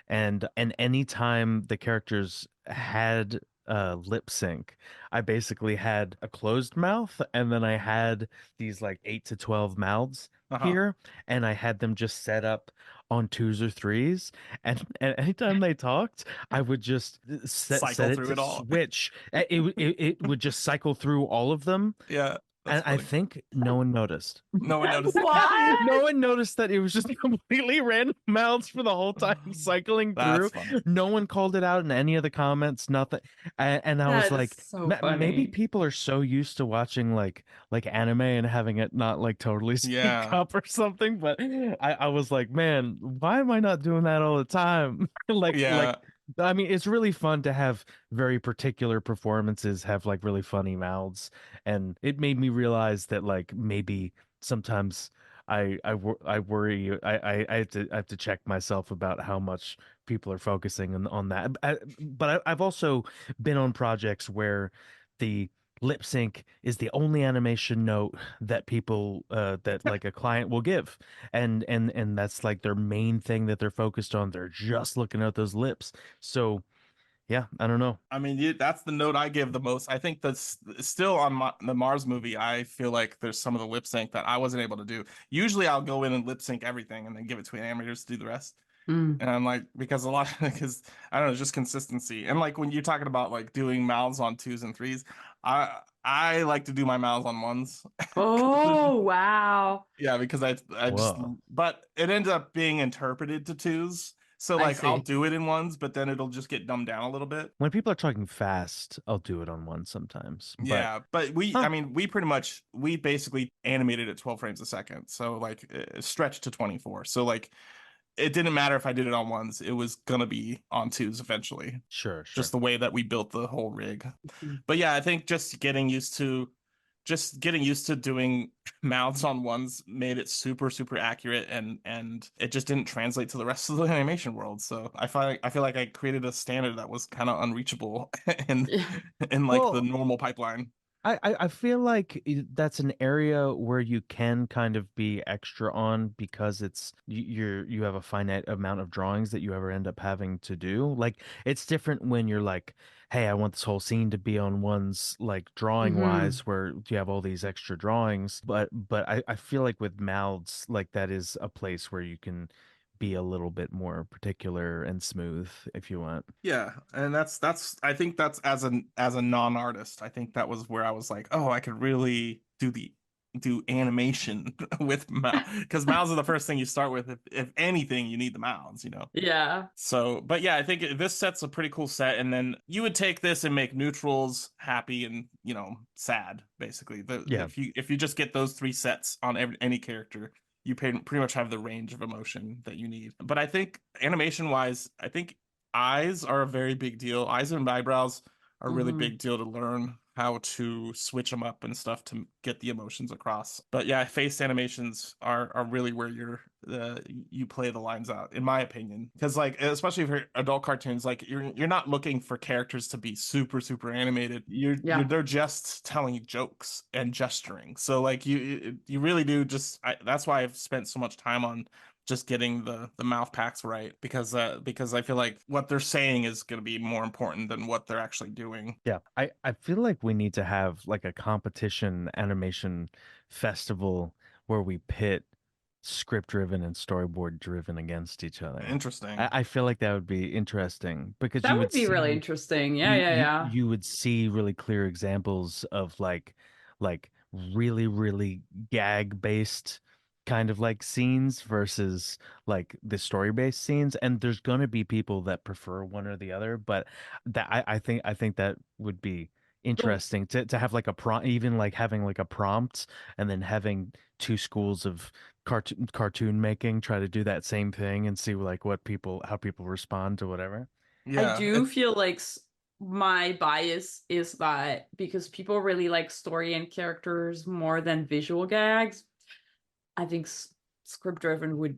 and anytime the characters had lip sync, I basically had a closed mouth, and then I had these like 8 to 12 mouths Uh-huh. here, and I had them just set up on twos or threes, and anytime they talked, I would just set Cycle it through to it all. switch. It would just cycle through all of them, Yeah, that's and I funny. think no one noticed. No one noticed. What? No one noticed that it was just completely random mouths for the whole time cycling through. That's funny. No one called it out in any of the comments, nothing. And I was That is like, so maybe funny. people are so used to watching like anime and having it not like totally sync Yeah. up or something. But I was like, man, why am I not doing that all the time? like Yeah. I mean, it's really fun to have very particular performances have like really funny mouths, and it made me realize that like maybe sometimes I worry I have to check myself about how much people are focusing on that. But I've also been on projects where the lip sync is the only animation note that people that like a client will give, and that's like their main thing that they're focused on. They're just looking at those lips. So yeah, I don't know. I mean, that's the note I give the most. I think that's still on the Mars movie. I feel like there's some of the lip sync that I wasn't able to do. Usually I'll go in and lip sync everything and then give it to animators to do the rest. Mm. And I'm like, because I don't know, just consistency. And like when you're talking about like doing mouths on twos and threes, I like to do my mouths on ones. Oh, wow. Yeah, because I just, Whoa. but it ends up being interpreted to twos. So I like I'll see. do it in ones, but then it'll just get dumbed down a little bit. When people are talking fast, I'll do it on one sometimes. But Yeah, but huh, I mean, we basically animated at 12 frames a second. So like stretched to 24. So like it didn't matter if I did it on ones, it was gonna be on twos eventually. sure, Just sure. the way that we built the whole rig. Mhm. But yeah, I think just getting used to doing mouths on ones made it super super accurate, and it just didn't translate to the rest of the animation world. So I feel like I created a standard that was kind of unreachable in Yeah. like the Well, normal pipeline. I feel like that's an area where you can kind of be extra on because you have a finite amount of drawings that you ever end up having to do. Like it's different when you're like, hey, I want this whole scene to be on one's like drawing Hmm. wise where you have all these extra drawings. But I feel like with mouths, like that is a place where you can be a little bit more particular and smooth if you want. Yeah, and that's I think that's as a non-artist, I think that was where I was like, oh, I could really do animation with mouth, because mouths are the first thing you start with. If anything, you need the mouths, you know. Yeah. So, but yeah, I think this set's a pretty cool set, and then you would take this and make neutrals happy and sad, basically. Yeah. If you just get those three sets on any character, you pretty much have the range of emotion that you need. But I think animation wise, I think eyes are a very big deal. Eyes and eyebrows are a really Hmm. big deal to learn how to switch them up and stuff to get the emotions across. But yeah, face animations are really where you play the lines out, in my opinion. Because like especially for adult cartoons, like you're not looking for characters to be super super animated. Yeah. They're just telling jokes and gesturing. So like you really do just that's why I've spent so much time on just getting the mouth packs right, because I feel like what they're saying is going to be more important than what they're actually doing. Yeah, I feel like we need to have like a competition animation festival where we pit script driven and storyboard driven against each other. Interesting. I feel like that would be interesting because That would be really interesting. Yeah, yeah, yeah. you would see really clear examples of like really really gag based kind of like scenes versus like the story based scenes, and there's gonna be people that prefer one or the other, but that I think that would be The interesting to have like a prompt, even like having like a prompt and then having two schools of cartoon making try to do that same thing and see like what people how people respond to whatever. I Yeah, do feel like my bias is that because people really like story and characters more than visual gags, I think script driven would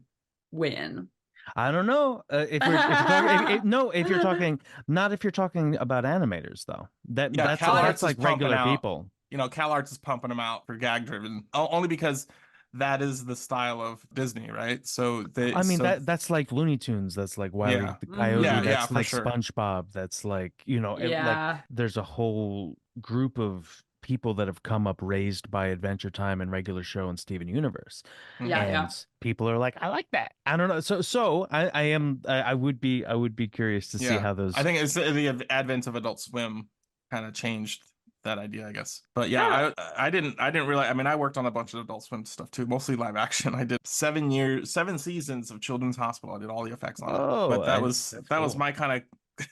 win. I don't know if you're talking no if you're talking not if you're talking about animators though yeah. that's CalArts is like pumping regular out. people. CalArts is pumping them out for gag driven, only because that is the style of Disney, right? So they I mean so that's like Looney Tunes, that's like Wile E yeah, the Coyote, yeah, Hmm. yeah, that's for like sure. SpongeBob, that's like like Yeah. there's a whole group of people that have come up raised by Adventure Time and Regular Show and Steven Universe, Hmm. Yeah, and yeah. people are like I like that. I don't know, so I would be curious to see Yeah, how I those. think it's the advent of Adult Swim kind of changed that idea, I guess. But yeah, Yeah. I didn't realize. I mean, I worked on a bunch of Adult Swim stuff too, mostly live action. I did 7 years, 7 seasons of Children's Hospital. I did all the effects on it. Oh, But that's that was cool. my kind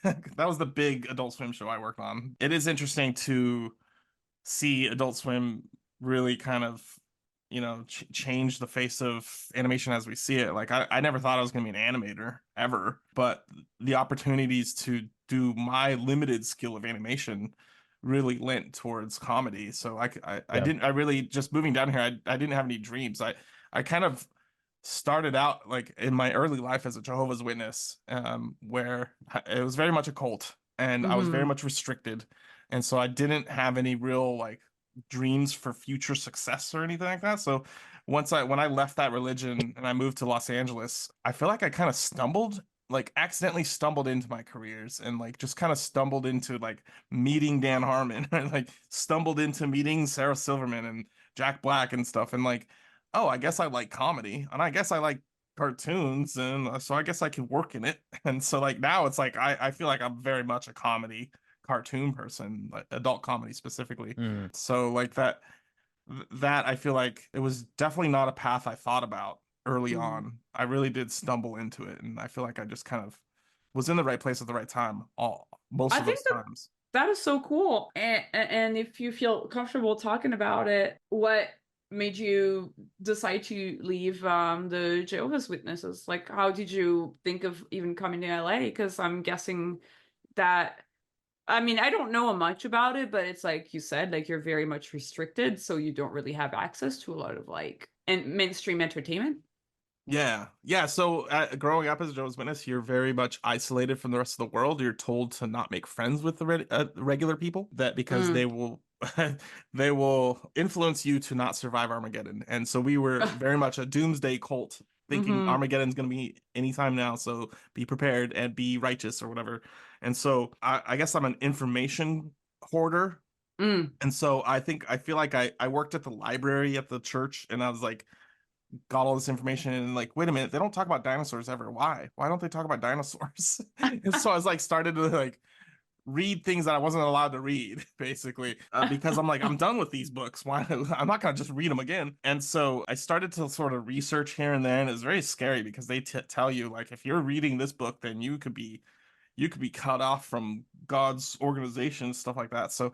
of that was the big Adult Swim show I worked on. It is interesting to see Adult Swim really kind of change the face of animation as we see it. Like I never thought I was going to be an animator ever, but the opportunities to do my limited skill of animation really lent towards comedy. So I Yeah. didn't I really just moving down here, I didn't have any dreams. I kind of started out like in my early life as a Jehovah's Witness, where it was very much a cult and I was very Hmm. much restricted. And so I didn't have any real like dreams for future success or anything like that. So when I left that religion and I moved to Los Angeles, I feel like I kind of accidentally stumbled into my careers and like just kind of stumbled into like meeting Dan Harmon and like stumbled into meeting Sarah Silverman and Jack Black and stuff, and like, oh, I guess I like comedy and I guess I like cartoons, and so I guess I can work in it. And so like now it's like I feel like I'm very much a comedy cartoon person, like adult comedy specifically. Mm. So like that that I feel like it was definitely not a path I thought about early Mm. on. I really did stumble into it, and I feel like I just kind of was in the right place at the right time all most I of think those times. that is so cool. And if you feel comfortable talking about it, what made you decide to leave the Jehovah's Witnesses? Like, how did you think of even coming to LA? Because I'm guessing that, I mean, I don't know much about it, but it's like you said, like you're very much restricted, so you don't really have access to a lot of like and mainstream entertainment. Yeah, yeah. So growing up as a Jehovah's Witness, you're very much isolated from the rest of the world. You're told to not make friends with the regular people, that because Mm. they will they will influence you to not survive Armageddon. And so we were very much a doomsday cult, thinking Mm-hmm. Armageddon's going to be anytime now. So be prepared and be righteous or whatever. And so I guess I'm an information hoarder. Mm. And so I feel like I worked at the library at the church, and I was like got all this information and like, wait a minute, they don't talk about dinosaurs ever. Why don't they talk about dinosaurs? And so I was like started to like read things that I wasn't allowed to read, basically, because I'm like, I'm done with these books. Why? I'm not gonna just read them again. And so I started to sort of research here and there, and it's very scary because they tell you like, if you're reading this book, then you could be cut off from God's organization, stuff like that. So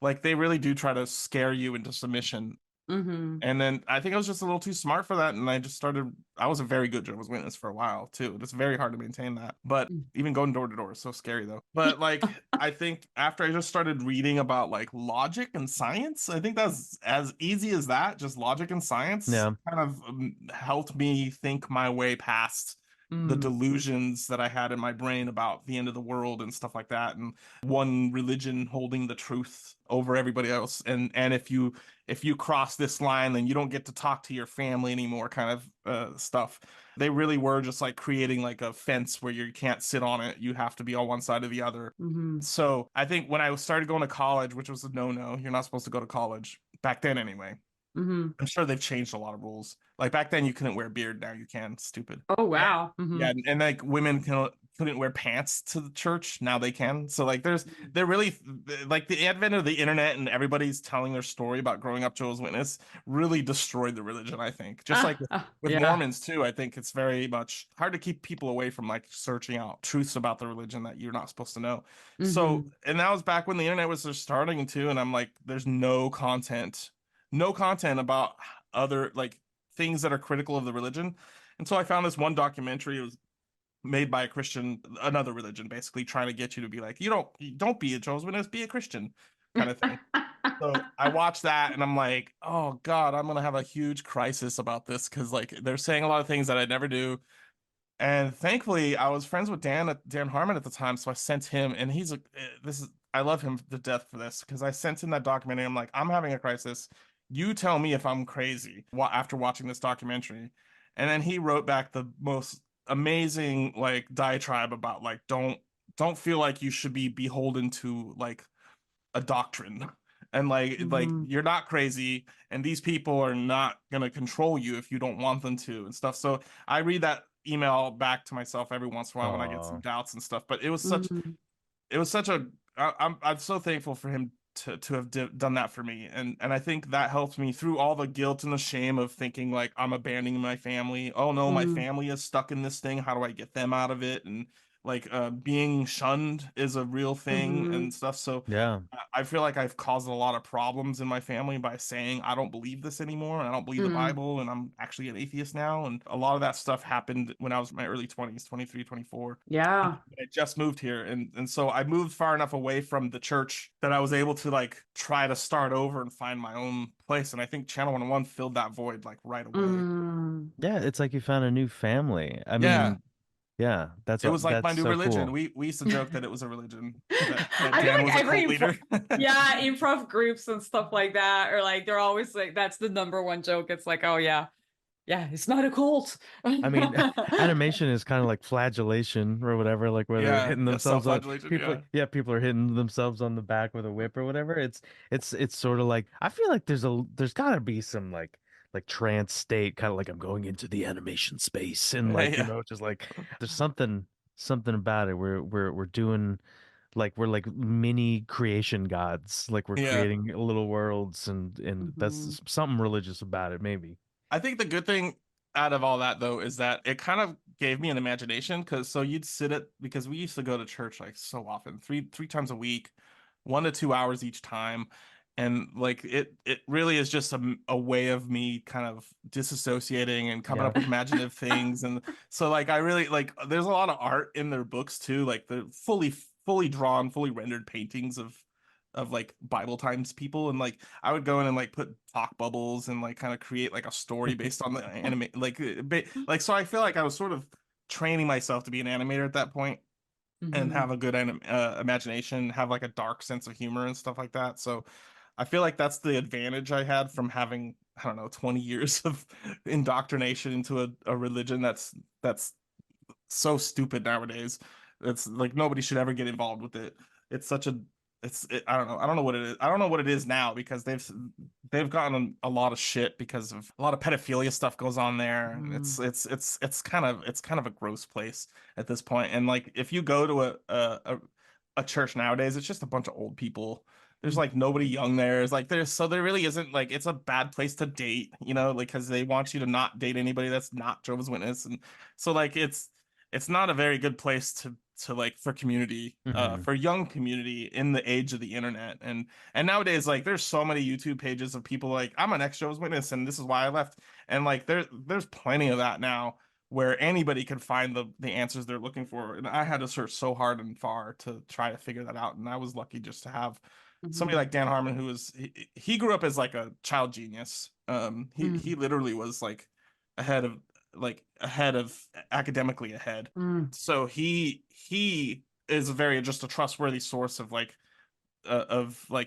like they really do try to scare you into submission. Mm-hmm. And then I think I was just a little too smart for that, and I just started. I was a very good Jehovah's Witness for a while too. It's very hard to maintain that, but even going door to door is so scary though. But like, I think after I just started reading about like logic and science, I think that's as easy as that. Just logic and science Yeah. kind of helped me think my way past the Mm. delusions that I had in my brain about the end of the world and stuff like that, and one religion holding the truth over everybody else. And if you cross this line, then you don't get to talk to your family anymore, kind of stuff. They really were just like creating like a fence where you can't sit on it. You have to be on one side or the other. Mm-hmm. So I think when I started going to college, which was a no-no, you're not supposed to go to college back then anyway. Mm-hmm. I'm sure they've changed a lot of rules. Like back then, you couldn't wear a beard. Now you can. Stupid. Oh And, wow. Mm-hmm. yeah, and like women couldn't wear pants to the church. Now they can. So like, they're really like the advent of the internet and everybody's telling their story about growing up Jehovah's Witness really destroyed the religion. I think just like with Yeah. Mormons too. I think it's very much hard to keep people away from like searching out truths about the religion that you're not supposed to know. So, Mm-hmm. and that was back when the internet was just starting too. And I'm like, there's no content about other like things that are critical of the religion. And so I found this one documentary. It was made by a Christian, another religion, basically trying to get you to be like, you don't be a Jehovah's Witness, be a Christian, kind of thing. So I watched that and I'm like, oh God, I'm gonna have a huge crisis about this because like they're saying a lot of things that I never do. And thankfully, I was friends with Dan Harmon at the time, so I sent him, and he's like, "This is I love him to death for this because I sent him that documentary. I'm like, I'm having a crisis. You tell me if I'm crazy after watching this documentary." And then he wrote back the most amazing like diatribe about like don't feel like you should be beholden to like a doctrine. And like Mm-hmm. you're not crazy, and these people are not gonna control you if you don't want them to and stuff. So I read that email back to myself every once in a while when I get some Oh, doubts and stuff. But Mm-hmm. it was such a I'm so thankful for him to have done that for me, and I think that helped me through all the guilt and the shame of thinking like I'm abandoning my family. Oh no, my Mm-hmm. family is stuck in this thing. How do I get them out of it? And like being shunned is a real thing Mm-hmm. and stuff. So yeah. I feel like I've caused a lot of problems in my family by saying I don't believe this anymore and I don't believe the Mm-hmm. Bible and I'm actually an atheist now. And a lot of that stuff happened when I was in my early 20s, 23, 24. Yeah. I just moved here, and so I moved far enough away from the church that I was able to like try to start over and find my own place. And I think Channel 101 filled that void like right away. Mm. Yeah, it's like you found a new family. I Yeah, mean, yeah, it was like that's my new so religion. We We used to joke that it was a religion, that I feel Dan like was a every cult leader. yeah, improv groups and stuff like that, or like they're always like that's the number one joke. It's like, oh yeah, yeah, it's not a cult. I mean, animation is kind of like flagellation or whatever, like where they're Yeah, hitting yeah, themselves on self-flagellation. people. Yeah. Yeah, people are hitting themselves on the back with a whip or whatever. It's sort of like I feel like there's gotta be some like trance state, kind of like I'm going into the animation space and like, Yeah. just like there's something about it. We're doing like we're like mini creation gods, like we're Yeah. creating little worlds, and Mhm. that's something religious about it, maybe. I think the good thing out of all that though is that it kind of gave me an imagination because so you'd sit at because we used to go to church like so often, three times a week, 1 to 2 hours each time. And like it really is just a way of me kind of disassociating and coming Yeah. up with imaginative things. And so like I really like there's a lot of art in their books too, like the fully drawn, fully rendered paintings of like Bible times people, and like I would go in and like put talk bubbles and like kind of create like a story based on the anime, like like so I feel like I was sort of training myself to be an animator at that point and Mhm. have a good imagination, have like a dark sense of humor and stuff like that. So I feel like that's the advantage I had from having, I don't know, 20 years of indoctrination into a religion that's so stupid nowadays. It's like nobody should ever get involved with it. It's such a I don't know. I don't know what it is. I don't know what it is now because they've gotten a lot of shit because of a lot of pedophilia stuff goes on there. And Mhm. it's kind of a gross place at this point. And like if you go to a church nowadays, it's just a bunch of old people. There's like nobody young there. It's like there's so there really isn't like it's a bad place to date, you know, like because they want you to not date anybody that's not Jehovah's Witness. And so like it's not a very good place to like for community Hmm. for young community in the age of the internet. And nowadays like there's so many YouTube pages of people like I'm an ex-Jehovah's Witness and this is why I left, and like there's plenty of that now where anybody can find the answers they're looking for, and I had to search so hard and far to try to figure that out, and I was lucky just to have somebody Mhm. like Dan Harmon who was he grew up as like a child genius. He Mhm. literally was ahead of ahead of academically ahead. Mhm. So he is a very just a trustworthy source of like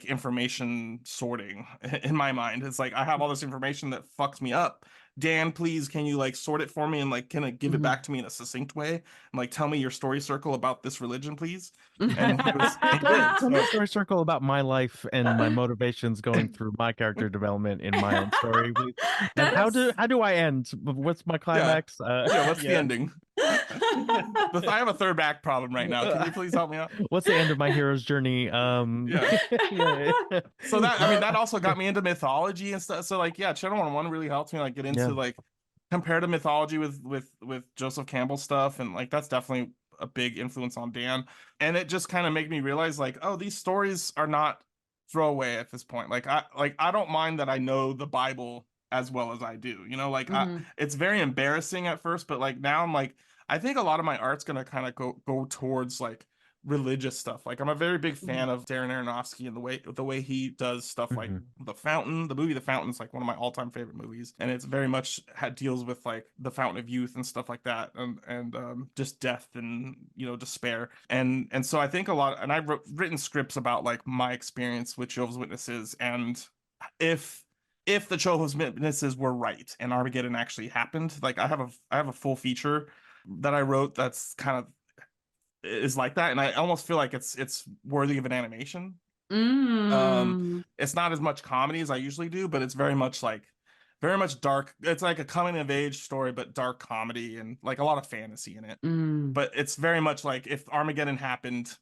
information sorting in my mind. It's like I have all this information that fucks me up. Dan, please can you like sort it for me and like can it give it Mhm. back to me in a succinct way? And like tell me your story circle about this religion, please. And he did. Tell me a So story circle about my life and my motivations going through my character development in my own story, please. And That is how do I end? What's my yeah. climax? Yeah, what's the Yeah. ending? I have a third back problem right now. Can you please help me out? What's the end of my hero's journey? Yeah. Yeah. So that I mean that also got me into mythology and stuff. So like yeah, Channel 101 really helped me like get Yeah. into like comparative mythology with Joseph Campbell stuff, and like that's definitely a big influence on Dan. And it just kind of made me realize like, oh, these stories are not throwaway at this point. Like I don't mind that I know the Bible as well as I do. You know, like Mhm. it's very embarrassing at first, but like now I'm like I think a lot of my art's gonna kind of go towards like religious stuff. Like I'm a very big fan Mhm. of Darren Aronofsky and the way he does stuff like Hmm. The Fountain. The movie The Fountain is like one of my all-time favorite movies, and it's very much deals with like the fountain of youth and stuff like that, and just death and despair. And so I think a lot, and I've written scripts about like my experience with Jehovah's Witnesses, and if if the Jehovah's Witnesses were right and Armageddon actually happened, like I have a full feature that I wrote that's kind of is like that, and I almost feel like it's worthy of an animation. Mm. It's not as much comedy as I usually do, but it's very much dark. It's like a coming of age story, but dark comedy and like a lot of fantasy in it. Mm. But it's very much like if Armageddon happened,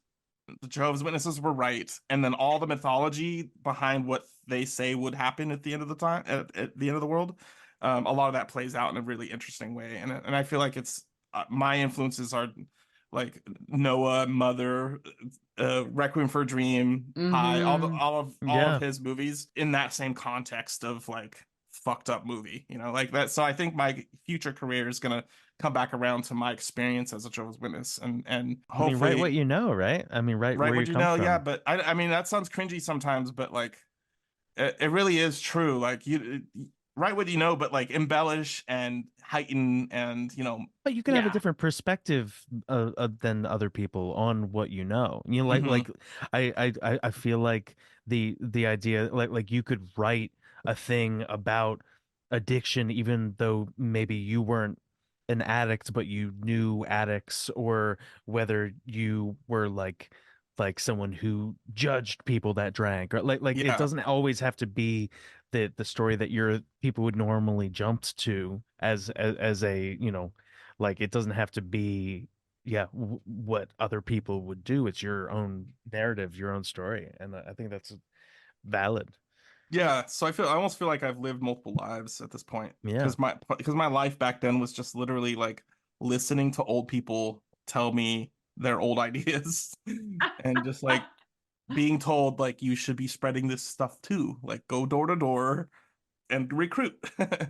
the Jehovah's Witnesses were right, and then all the mythology behind what they say would happen at the end of the time, at the end of the world, a lot of that plays out in a really interesting way, and I feel like it's my influences are like Noah, Mother, Requiem for a Dream, High, Mhm. all of Yeah. his movies in that same context of like fucked up movie, like that. So I think my future career is gonna come back around to my experience as a Jehovah's Witness, and I mean, write what hopefully you know, right? I mean, write right where what you you come know. Yeah, from. but I mean that sounds cringy sometimes, but like it really is true. Like write what you know, but like embellish and heighten and But you can have a Yeah. different perspective than other people on what you know. You know, mhm, I feel like the idea like you could write a thing about addiction, even though maybe you weren't an addict, but you knew addicts, or whether you were like someone who judged people that drank, or like it yeah, doesn't always have to be the story that your people would normally jumped to as a like it doesn't have to be what other people would do. It's your own narrative, your own story, and I think that's valid. Yeah, so I almost feel like I've lived multiple lives at this point Yeah. because my life back then was just literally like listening to old people tell me their old ideas and just like being told like you should be spreading this stuff too, like go door to door and recruit.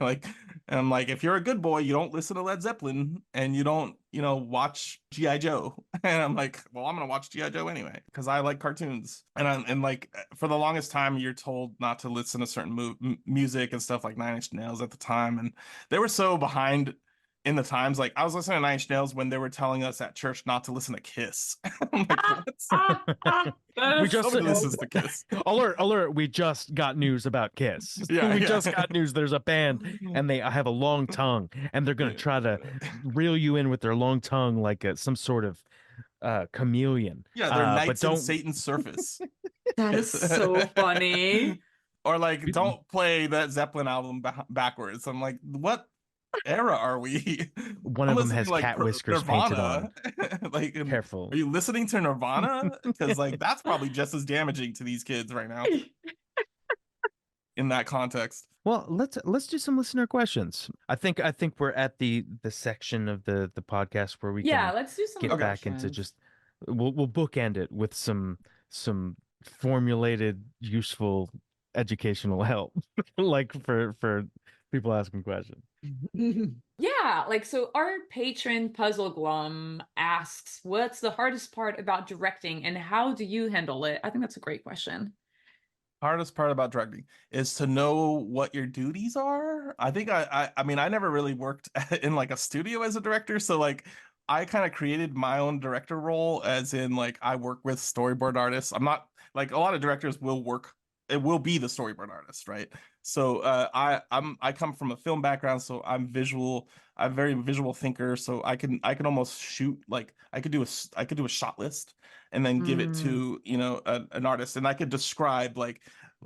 Like, and I'm like, if you're a good boy, you don't listen to Led Zeppelin and you don't, watch G.I. Joe. And I'm like, well, I'm gonna watch G.I. Joe anyway because I like cartoons. And like for the longest time, you're told not to listen to certain music and stuff like Nine Inch Nails at the time, and they were so behind in the times. Like I was listening to Nine Inch Nails when they were telling us at church not to listen to Kiss. I'm like, what? That We is just Nobody so listens to Kiss. alert, we just got news about Kiss. Yeah, We yeah. just got news there's a band and they have a long tongue and they're going to try to reel you in with their long tongue like some sort of chameleon. Yeah, they're But knights in don't Satan's surface. that is so funny. Or like, don't play that Zeppelin album backwards. I'm like, what era are we? one I'm of them listening has to like cat whiskers painted on. Nirvana. Like, Careful. are you listening to Nirvana? Because like that's probably just as damaging to these kids right now in that context. Well, let's do some listener questions. I think we're at the section of the podcast where we Yeah, can let's do some get Okay. back into questions. just we'll bookend it with some formulated, useful educational help, like for people asking questions. Yeah, like so our patron Puzzle Glum asks, what's the hardest part about directing and how do you handle it? I think that's a great question. Hardest part about directing is to know what your duties are. I think I mean I never really worked in like a studio as a director, so like I kind of created my own director role, as in like I work with storyboard artists. I'm not like a lot of directors will work, it will be the storyboard artist, right? So I come from a film background, so I'm very visual thinker, so I can almost shoot like I could do a shot list and then give it Mm, to an artist, and I could describe like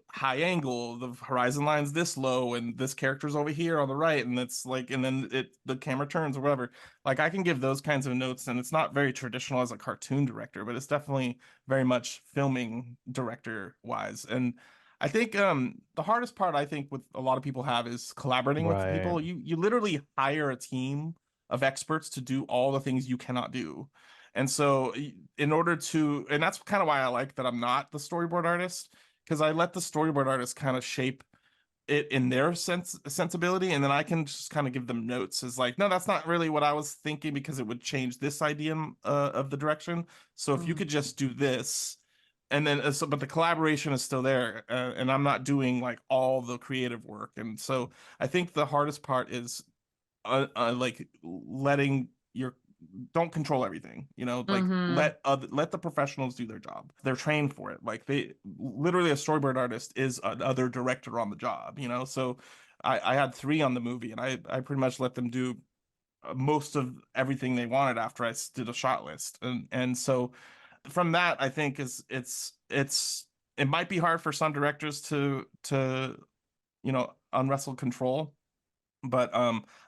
high angle, the horizon line's this low and this character's over here on the right, and it's like, and then the camera turns or whatever. Like I can give those kinds of notes, and it's not very traditional as a cartoon director, but it's definitely very much filming director wise. And I think the hardest part I think with a lot of people have is collaborating with Right. people. You literally hire a team of experts to do all the things you cannot do. And so in order to, and that's kind of why I like that I'm not the storyboard artist, because I let the storyboard artist kind of shape it in their sensibility, and then I can just kind of give them notes as like, no, that's not really what I was thinking because it would change this idea of the direction. So if you mm, could just do this, and then but the collaboration is still there, and I'm not doing like all the creative work. And so I think the hardest part is like letting your don't control everything, like mm-hmm. let the professionals do their job. They're trained for it. Like they literally, a storyboard artist is another director on the job, so I had three on the movie, and I pretty much let them do most of everything they wanted after I did a shot list. And so from that, I think it might be hard for some directors to unwrestle control, but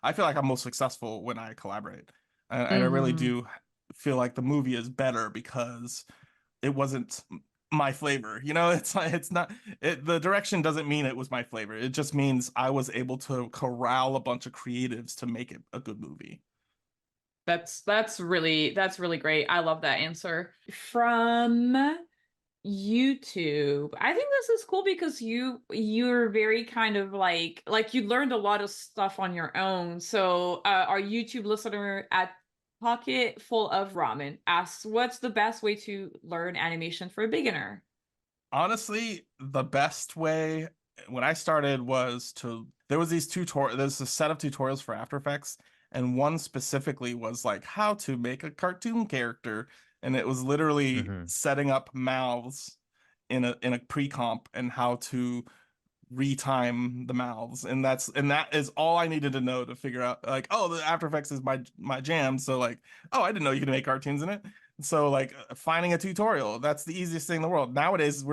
I feel like I'm most successful when I collaborate, and I really Mm-hmm. do feel like the movie is better because it wasn't my flavor. It's like, the direction doesn't mean it was my flavor. It just means I was able to corral a bunch of creatives to make it a good movie. That's really great. I love that answer. From YouTube. I think this is cool because you're very kind of like you learned a lot of stuff on your own. So our YouTube listener at Pocket Full of Ramen asks, what's the best way to learn animation for a beginner? Honestly, the best way when I started was there was there's a set of tutorials for After Effects, and one specifically was like how to make a cartoon character, and it was literally Hmm. setting up mouths in a pre-comp and how to retime the mouths, and that is all I needed to know to figure out like, oh, the After Effects is my jam. So like, oh, I didn't know you could make cartoons in it. So like finding a tutorial, that's the easiest thing in the world nowadays.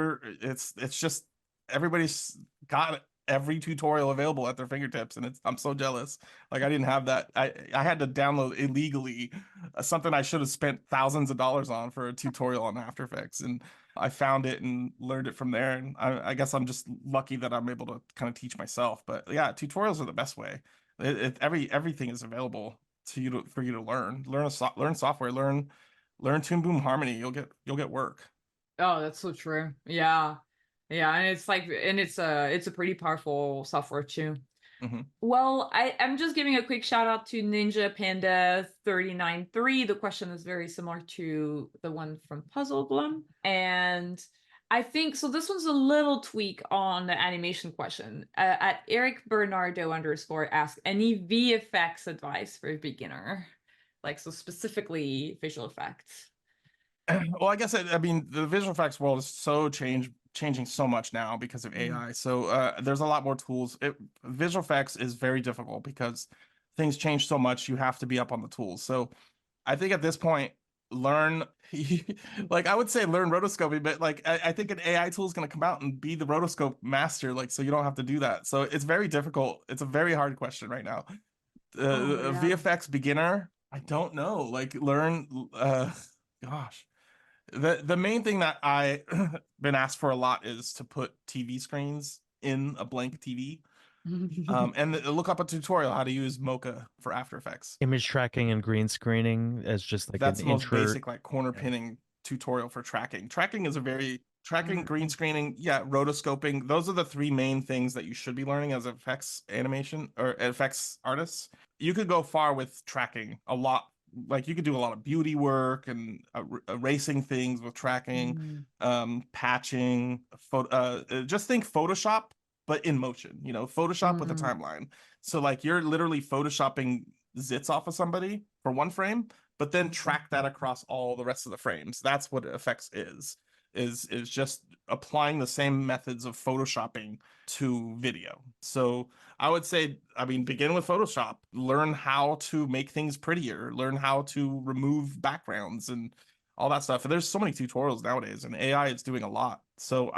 It's just everybody's got every tutorial available at their fingertips, and I'm so jealous. Like I didn't have that. I had to download illegally something I should have spent thousands of dollars on for a tutorial on After Effects, and I found it and learned it from there. And I guess I'm just lucky that I'm able to kind of teach myself. But yeah, tutorials are the best way. Everything is available to you for you to learn. Learn software. Learn Toon Boom Harmony. You'll get work. Oh, that's so true. Yeah. Yeah, and it's like, and it's a pretty powerful software too. Hmm. Well, I'm just giving a quick shout out to Ninja Panda 393. The question is very similar to the one from Puzzle Glum. And I think so. This one's a little tweak on the animation question. At Eric Bernardo _ ask any VFX advice for a beginner, like so specifically visual effects. Well, I guess I mean the visual effects world is changing so much now because of AI. So there's a lot more tools. Visual effects is very difficult because things change so much. You have to be up on the tools. So I think at this point, learn like I would say learn rotoscoping, but like I think an AI tool is going to come out and be the rotoscope master, like so you don't have to do that. So it's very difficult. It's a very hard question right now. Oh A yeah. VFX beginner, I don't know. Like learn gosh. The main thing that I been asked for a lot is to put TV screens in a blank TV. And look up a tutorial how to use Mocha for After Effects. Image tracking and green screening as just like That's an the most intro. basic like corner Yeah. pinning tutorial for tracking. Tracking is a very tracking, green screening, yeah, rotoscoping. Those are the three main things that you should be learning as effects animation or effects artists. You could go far with tracking a lot. Like you could do a lot of beauty work and erasing things with tracking, patching, just think Photoshop, but in motion, you know, Photoshop with a timeline. So like you're literally Photoshopping zits off of somebody for one frame, but then track that across all the rest of the frames. That's what effects is just applying the same methods of photoshopping to video. So I would say, I mean, begin with Photoshop, learn how to make things prettier, learn how to remove backgrounds and all that stuff. And there's so many tutorials nowadays, and AI is doing a lot. So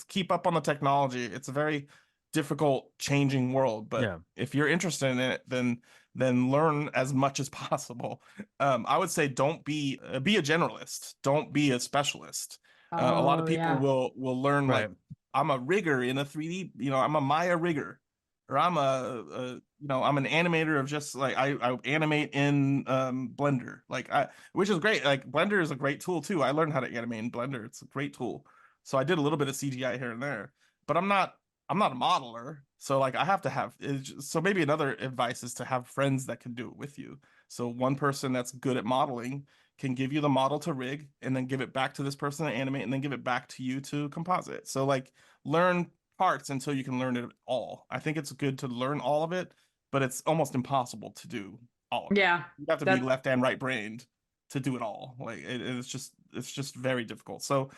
keep up on the technology. It's a very difficult changing world, but Yeah. if you're interested in it, then learn as much as possible. I would say don't be a generalist, don't be a specialist. A lot of Oh people yeah. will learn like Right. I'm a rigger in a 3D, you know, I'm a Maya rigger, or I'm you know, I'm an animator of just like I animate in Blender, like which is great. Like Blender is a great tool too. I learned how to animate in Blender. It's a great tool. So I did a little bit of CGI here and there, but I'm not a modeler. So like I have to have so maybe another advice is to have friends that can do it with you. So one person that's good at modeling can give you the model to rig and then give it back to this person to animate and then give it back to you to composite. So like learn parts until you can learn it all. I think it's good to learn all of it, but it's almost impossible to do all of it. Yeah. You have to be That left and right brained to do it all. Like it's just very difficult. So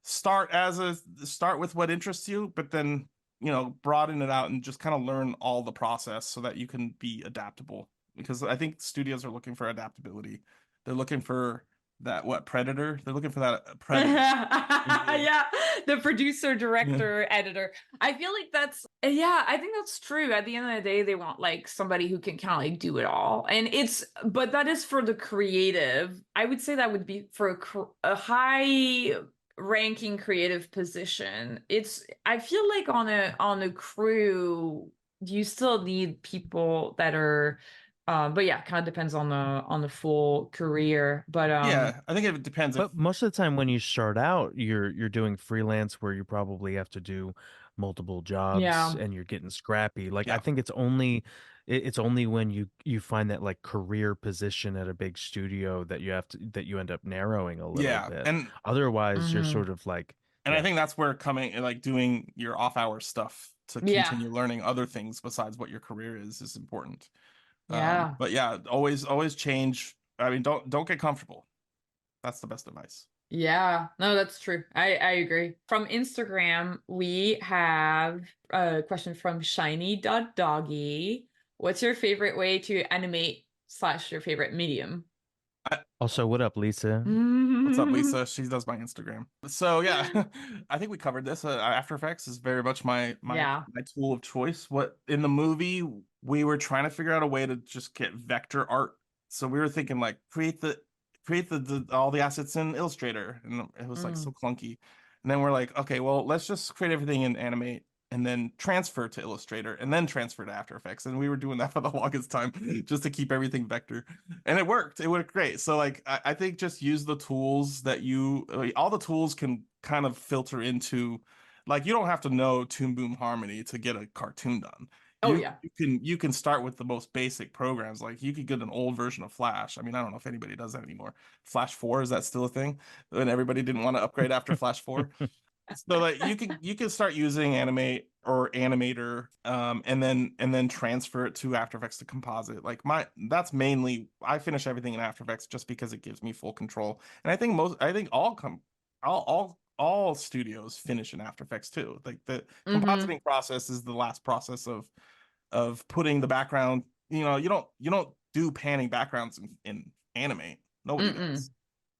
start with what interests you, but then you know broaden it out and just kind of learn all the process so that you can be adaptable. Because I think studios are looking for adaptability. They're looking for that what predator? They're looking for that predator. yeah, the producer, Yeah. director, editor. I feel like that's yeah, I think that's true. At the end of the day, they want like somebody who can kind of like do it all. And but that is for the creative. I would say that would be for a high ranking creative position. I feel like on a crew, you still need people that are but yeah, kind of depends on the full career. But Yeah, I think it depends if But most of the time when you start out, you're doing freelance where you probably have to do multiple jobs yeah. and you're getting scrappy. Like I yeah. think it's only when you find that like career position at a big studio that you end up narrowing a little Yeah. bit. Otherwise, you're Hmm. sort of like And I yeah. think that's where coming like doing your off-hour stuff to Yeah. continue learning other things besides what your career is important. Yeah. But yeah, always change. I mean, don't get comfortable. That's the best advice. Yeah. No, that's true. I agree. From Instagram, we have a question from Shiny.doggy. What's your favorite way to animate / your favorite medium? Also, what up, Lisa? What's up, Lisa? She does my Instagram. So yeah, I think we covered this. After Effects is very much Yeah. my tool of choice. What in the movie we were trying to figure out a way to just get vector art. So we were thinking like create the all the assets in Illustrator, and it was like so Mm. clunky. And then we're like, okay, well, let's just create everything in Animate and then transfer to Illustrator and then transfer to After Effects. And we were doing that for the longest time just to keep everything vector. And it worked. It worked great. So like I think just use the tools that all the tools can kind of filter into, like, you don't have to know Toon Boom Harmony to get a cartoon done. Oh yeah. You can start with the most basic programs. Like you could get an old version of Flash. I mean, I don't know if anybody does that anymore. Flash 4, is that still a thing? And everybody didn't want to upgrade after Flash 4. So like you can start using Animate or Animator, and then transfer it to After Effects to composite. Like that's mainly, I finish everything in After Effects just because it gives me full control. And I think all studios finish in After Effects too. Like the Mm-hmm. compositing process is the last process of putting the background. You don't do panning backgrounds in Animate. Nobody Mm-mm. does.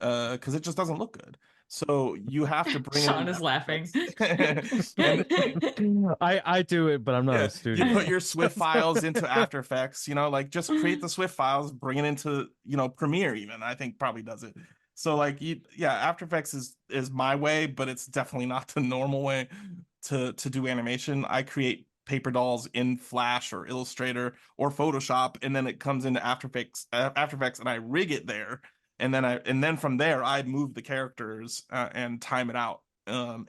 Because it just doesn't look good. So you have to bring it Sean in is After laughing. Effects. And I do it, but I'm not yeah, a you put studio. your Swift files into After Effects, like just create the Swift files, bring it into, Premiere even, I think probably does it. So like yeah, After Effects is my way, but it's definitely not the normal way to do animation. I create paper dolls in Flash or Illustrator or Photoshop, and then it comes into After Effects, and I rig it there, and then from there I move the characters, and time it out,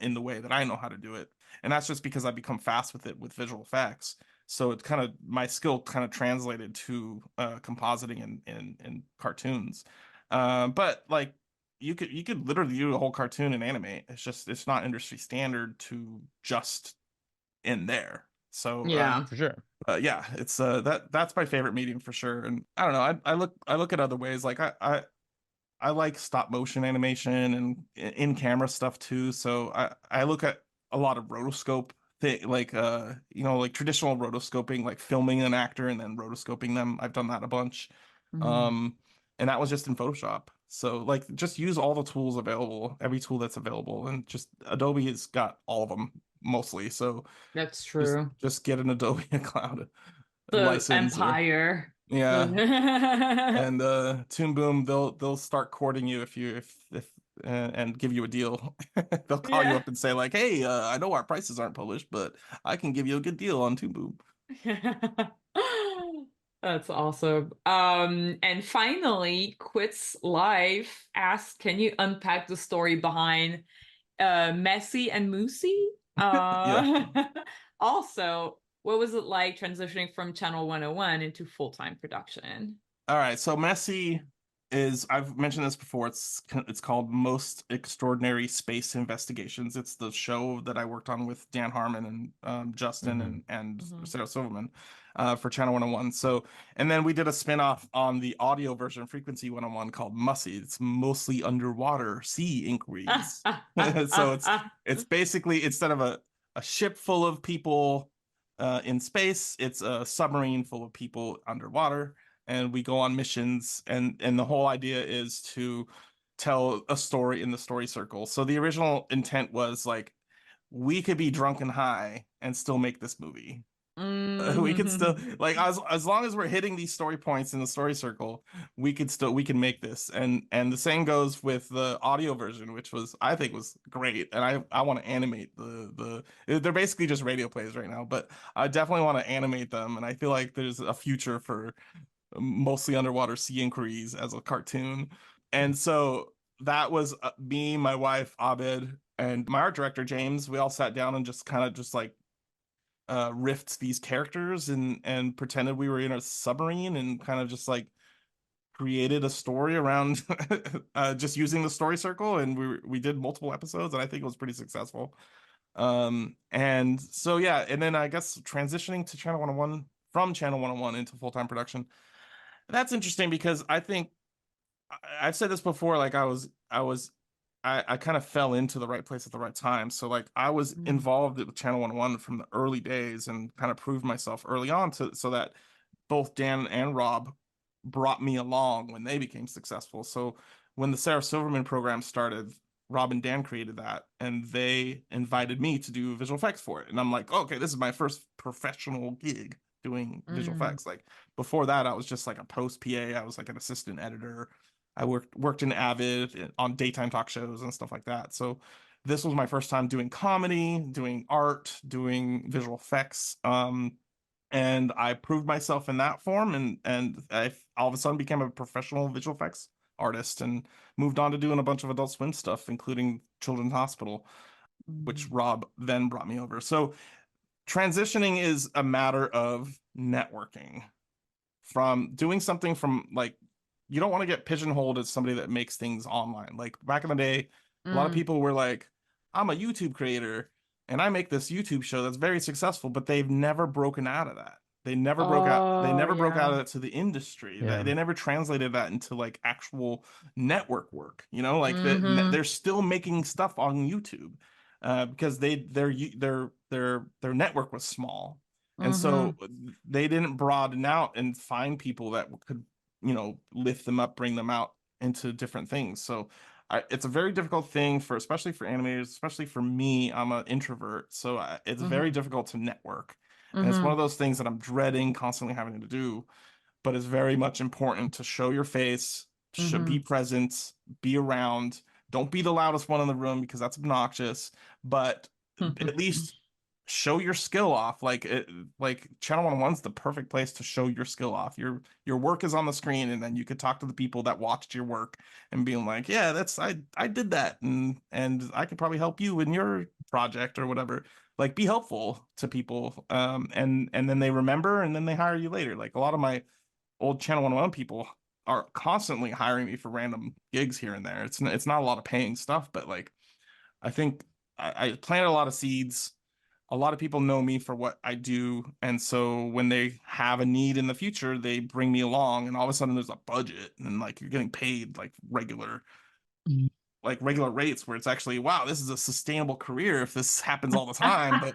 in the way that I know how to do it. And that's just because I become fast with it with visual effects. So it kind of, my skill kind of translated to, compositing in cartoons. But like you could literally do a whole cartoon and animate. It's not industry standard to just in there. So Yeah. For sure. yeah, it's that's my favorite medium for sure. And I don't know, I look at other ways. Like I like stop motion animation and in camera stuff too. So I look at a lot of rotoscope thing, like like traditional rotoscoping, like filming an actor and then rotoscoping them. I've done that a bunch. Mm. Um, and that was just in Photoshop. So like just use all the tools available, every tool that's available, and just Adobe has got all of them mostly. So That's true. just get an Adobe Cloud The license, or empire. yeah, and Toon Boom, they'll start courting you if and give you a deal. They'll call you Yeah. up and say like, "Hey, I know our prices aren't published, but I can give you a good deal on Toon Boom." That's awesome. And finally, Quits Life asks, can you unpack the story behind Messy and Moosey? Yeah. Also, what was it like transitioning from Channel 101 into full-time production? All right. So Messy is, I've mentioned this before. It's called Most Extraordinary Space Investigations. It's the show that I worked on with Dan Harmon and, Justin Hmm. and Mhm. Sarah Silverman, for Channel 101. So, and then we did a spinoff on the audio version, Frequency 101, called Mussy. It's mostly underwater sea inquiries. So it's basically, instead of a ship full of people, in space, it's a submarine full of people underwater, and we go on missions, and the whole idea is to tell a story in the story circle. So the original intent was like, we could be drunk and high and still make this movie. We could still, Mhm. like, as long as we're hitting these story points in the story circle, we can make this. And the same goes with the audio version, which was, I think, was great. And I want to animate they're basically just radio plays right now, but I definitely want to animate them. And I feel like there's a future for mostly underwater sea inquiries as a cartoon. And so that was, me, my wife, Abed, and my art director, James. We all sat down and just kind of just like, riffed these characters and pretended we were in a submarine and kind of just like created a story around just using the story circle. And we did multiple episodes, and I think it was pretty successful. And so yeah, and then I guess transitioning to Channel 101, from Channel 101 into full-time production, that's interesting because I think I've said this before, like I kind of fell into the right place at the right time. So like I was Mm. involved with Channel 101 from the early days and kind of proved myself early on, so that both Dan and Rob brought me along when they became successful. So when the Sarah Silverman program started, Rob and Dan created that, and they invited me to do visual effects for it. And I'm like, okay, this is my first professional gig doing visual effects. Like before that, I was just like a post PA. I was like an assistant editor. I worked in Avid on daytime talk shows and stuff like that. So this was my first time doing comedy, doing art, doing visual effects. And I proved myself in that form, and I all of a sudden became a professional visual effects artist and moved on to doing a bunch of Adult Swim stuff, including Children's Hospital, which Rob then brought me over. So transitioning is a matter of networking, from doing something from like, you don't want to get pigeonholed as somebody that makes things online. Like back in the day, a lot of people were like, I'm a YouTube creator and I make this YouTube show that's very successful, but they've never broken out of that. They never broke out. They never broke out of it to the industry. Yeah. They never translated that into like actual network work. You know, like they're still making stuff on YouTube because their network was small, and so they didn't broaden out and find people that could, you know, lift them up, bring them out into different things. So it's a very difficult thing for, especially for animators, especially for me. I'm an introvert, so it's very difficult to network. And it's one of those things that I'm dreading constantly having to do, but it's very much important to show your face, should be present, be around. Don't be the loudest one in the room because that's obnoxious, but at least show your skill off. Like Channel 101's the perfect place to show your skill off. Your work is on the screen, and then you could talk to the people that watched your work and being like, yeah, that's I did that, and I could probably help you in your project or whatever. Like, be helpful to people, and then they remember, and then they hire you later. Like a lot of my old Channel 101 people are constantly hiring me for random gigs here and there. It's not a lot of paying stuff, but like I think I planted a lot of seeds. A lot of people know me for what I do, and so when they have a need in the future, they bring me along, and all of a sudden there's a budget, and like you're getting paid like regular rates, where it's actually, wow, this is a sustainable career if this happens all the time. But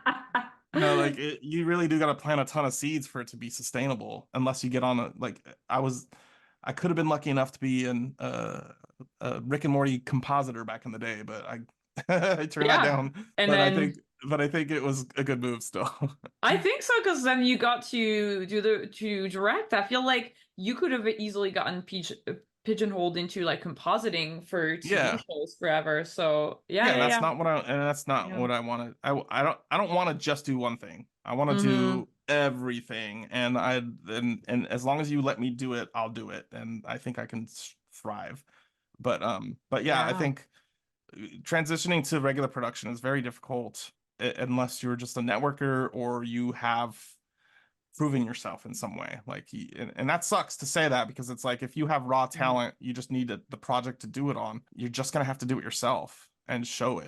you know, like you really do got to plant a ton of seeds for it to be sustainable, unless you get on a, like I could have been lucky enough to be in a Rick and Morty compositor back in the day, but I I turned that down. And But I think it was a good move still. I think so, because then you got to to direct. I feel like you could have easily gotten pigeonholed into like compositing for TV shows forever. So that's not what I wanted. I don't want to just do one thing. I want to do everything, and and as long as you let me do it, I'll do it, and I think I can thrive. But I think transitioning to regular production is very difficult unless you're just a networker or you have proven yourself in some way. Like, and that sucks to say that, because it's like, if you have raw talent, you just need the project to do it on. You're just gonna have to do it yourself and show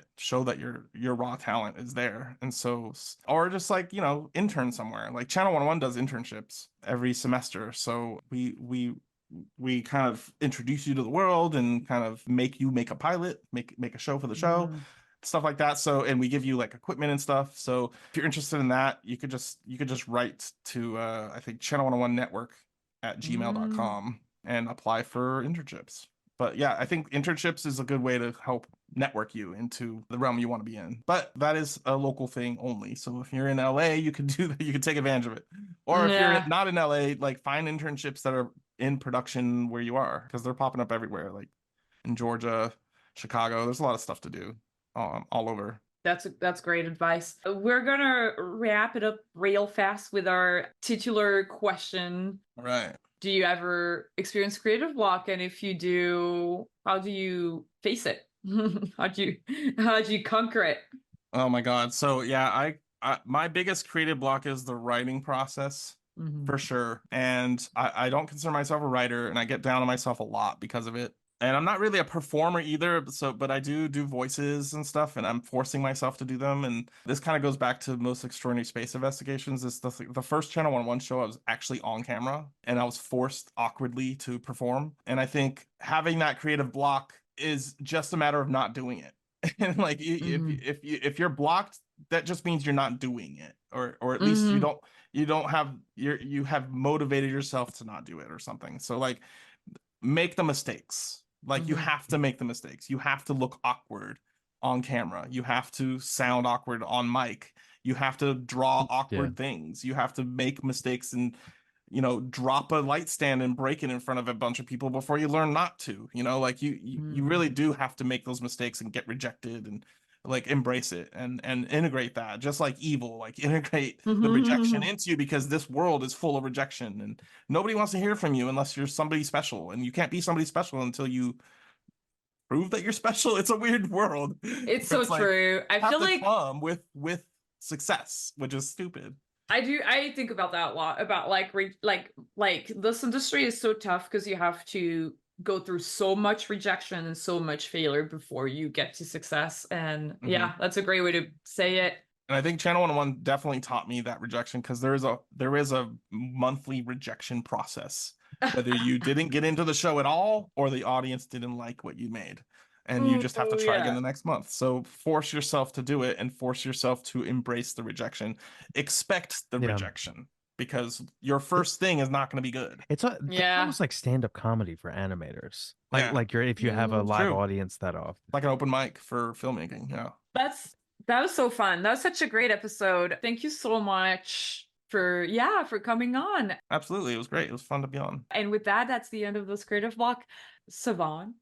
that your raw talent is there. And so, or just like, you know, intern somewhere. Like Channel 101 does internships every semester, so we kind of introduce you to the world and kind of make you make a pilot, make a show for the show, stuff like that. So, and we give you like equipment and stuff. So if you're interested in that, you could just write to I think Channel 101 Network at gmail.com and apply for internships. But yeah, I think internships is a good way to help network you into the realm you want to be in. But that is a local thing only. So if you're in LA, you could do that. You could take advantage of it. Or if you're not in LA, like find internships that are in production where you are, because they're popping up everywhere, like in Georgia, Chicago. There's a lot of stuff to do all over. That's great advice. We're gonna wrap it up real fast with our titular question. All right. Do you ever experience creative block? And if you do, how do you face it? how do you conquer it? Oh my God. So yeah, I my biggest creative block is the writing process. For sure. And I don't consider myself a writer, and I get down on myself a lot because of it. And I'm not really a performer either, but I do voices and stuff, and I'm forcing myself to do them. And this kind of goes back to Most Extraordinary Space Investigations. It's the first Channel 101 show I was actually on camera, and I was forced awkwardly to perform. And I think having that creative block is just a matter of not doing it. And like, if you're blocked, that just means you're not doing it. or at least Mhm. you don't have you have motivated yourself to not do it or something. So like make the mistakes. Like you Mhm. have to make the mistakes. You have to look awkward on camera. You have to sound awkward on mic. You have to draw Yeah. awkward things. You have to make mistakes and drop a light stand and break it in front of a bunch of people before you learn not to. Like you Mm. really do have to make those mistakes and get rejected and like embrace it and integrate that, just like evil, like integrate the rejection into you, because this world is full of rejection and nobody wants to hear from you unless you're somebody special, and you can't be somebody special until you prove that you're special. It's a weird world. It's so It's like true. I have feel to like come with success, which is stupid. I think about that a lot, about like this industry is so tough because you have to go through so much rejection and so much failure before you get to success. And Mhm. yeah, that's a great way to say it. And I think Channel 101 definitely taught me that rejection, because there is a monthly rejection process, whether you didn't get into the show at all or the audience didn't like what you made. And you just have to Oh try again yeah. the next month. So force yourself to do it and force yourself to embrace the rejection. Expect the Yeah. rejection, because your first thing is not going to be good. That's Yeah. almost like stand-up comedy for animators. Yeah, Like if you have a Mm, it's live true. audience that often. Like an open mic for filmmaking. Yeah. that was so fun. That was such a great episode. Thank you so much for coming on. Absolutely. It was great. It was fun to be on. And with that, that's the end of this creative block. Savan,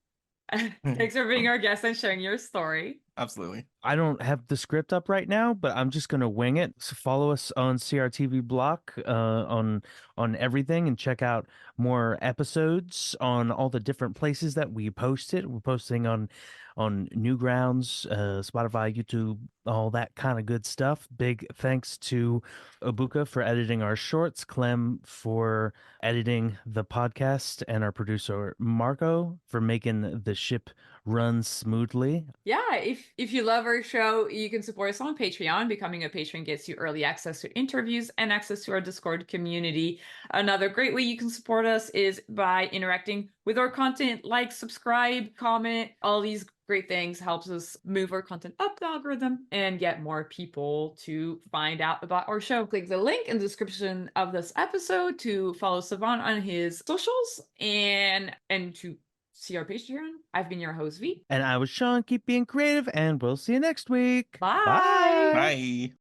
thanks for being our guest and sharing your story. Absolutely. I don't have the script up right now, but I'm just gonna wing it. So follow us on CRTV Block on everything, and check out more episodes on all the different places that we post it. We're posting on Newgrounds, Spotify, YouTube, all that kind of good stuff. Big thanks to Abuka for editing our shorts, Clem for editing the podcast, and our producer Marco for making the ship run smoothly. Yeah, if you love our show, you can support us on Patreon. Becoming a patron gets you early access to interviews and access to our Discord community. Another great way you can support us is by interacting with our content, like, subscribe, comment. All these great things helps us move our content up the algorithm and get more people to find out about our show. Click the link in the description of this episode to follow Savan on his socials and to see our Patreon. I've been your host, V. And I was Sean. Keep being creative, and we'll see you next week. Bye. Bye. Bye.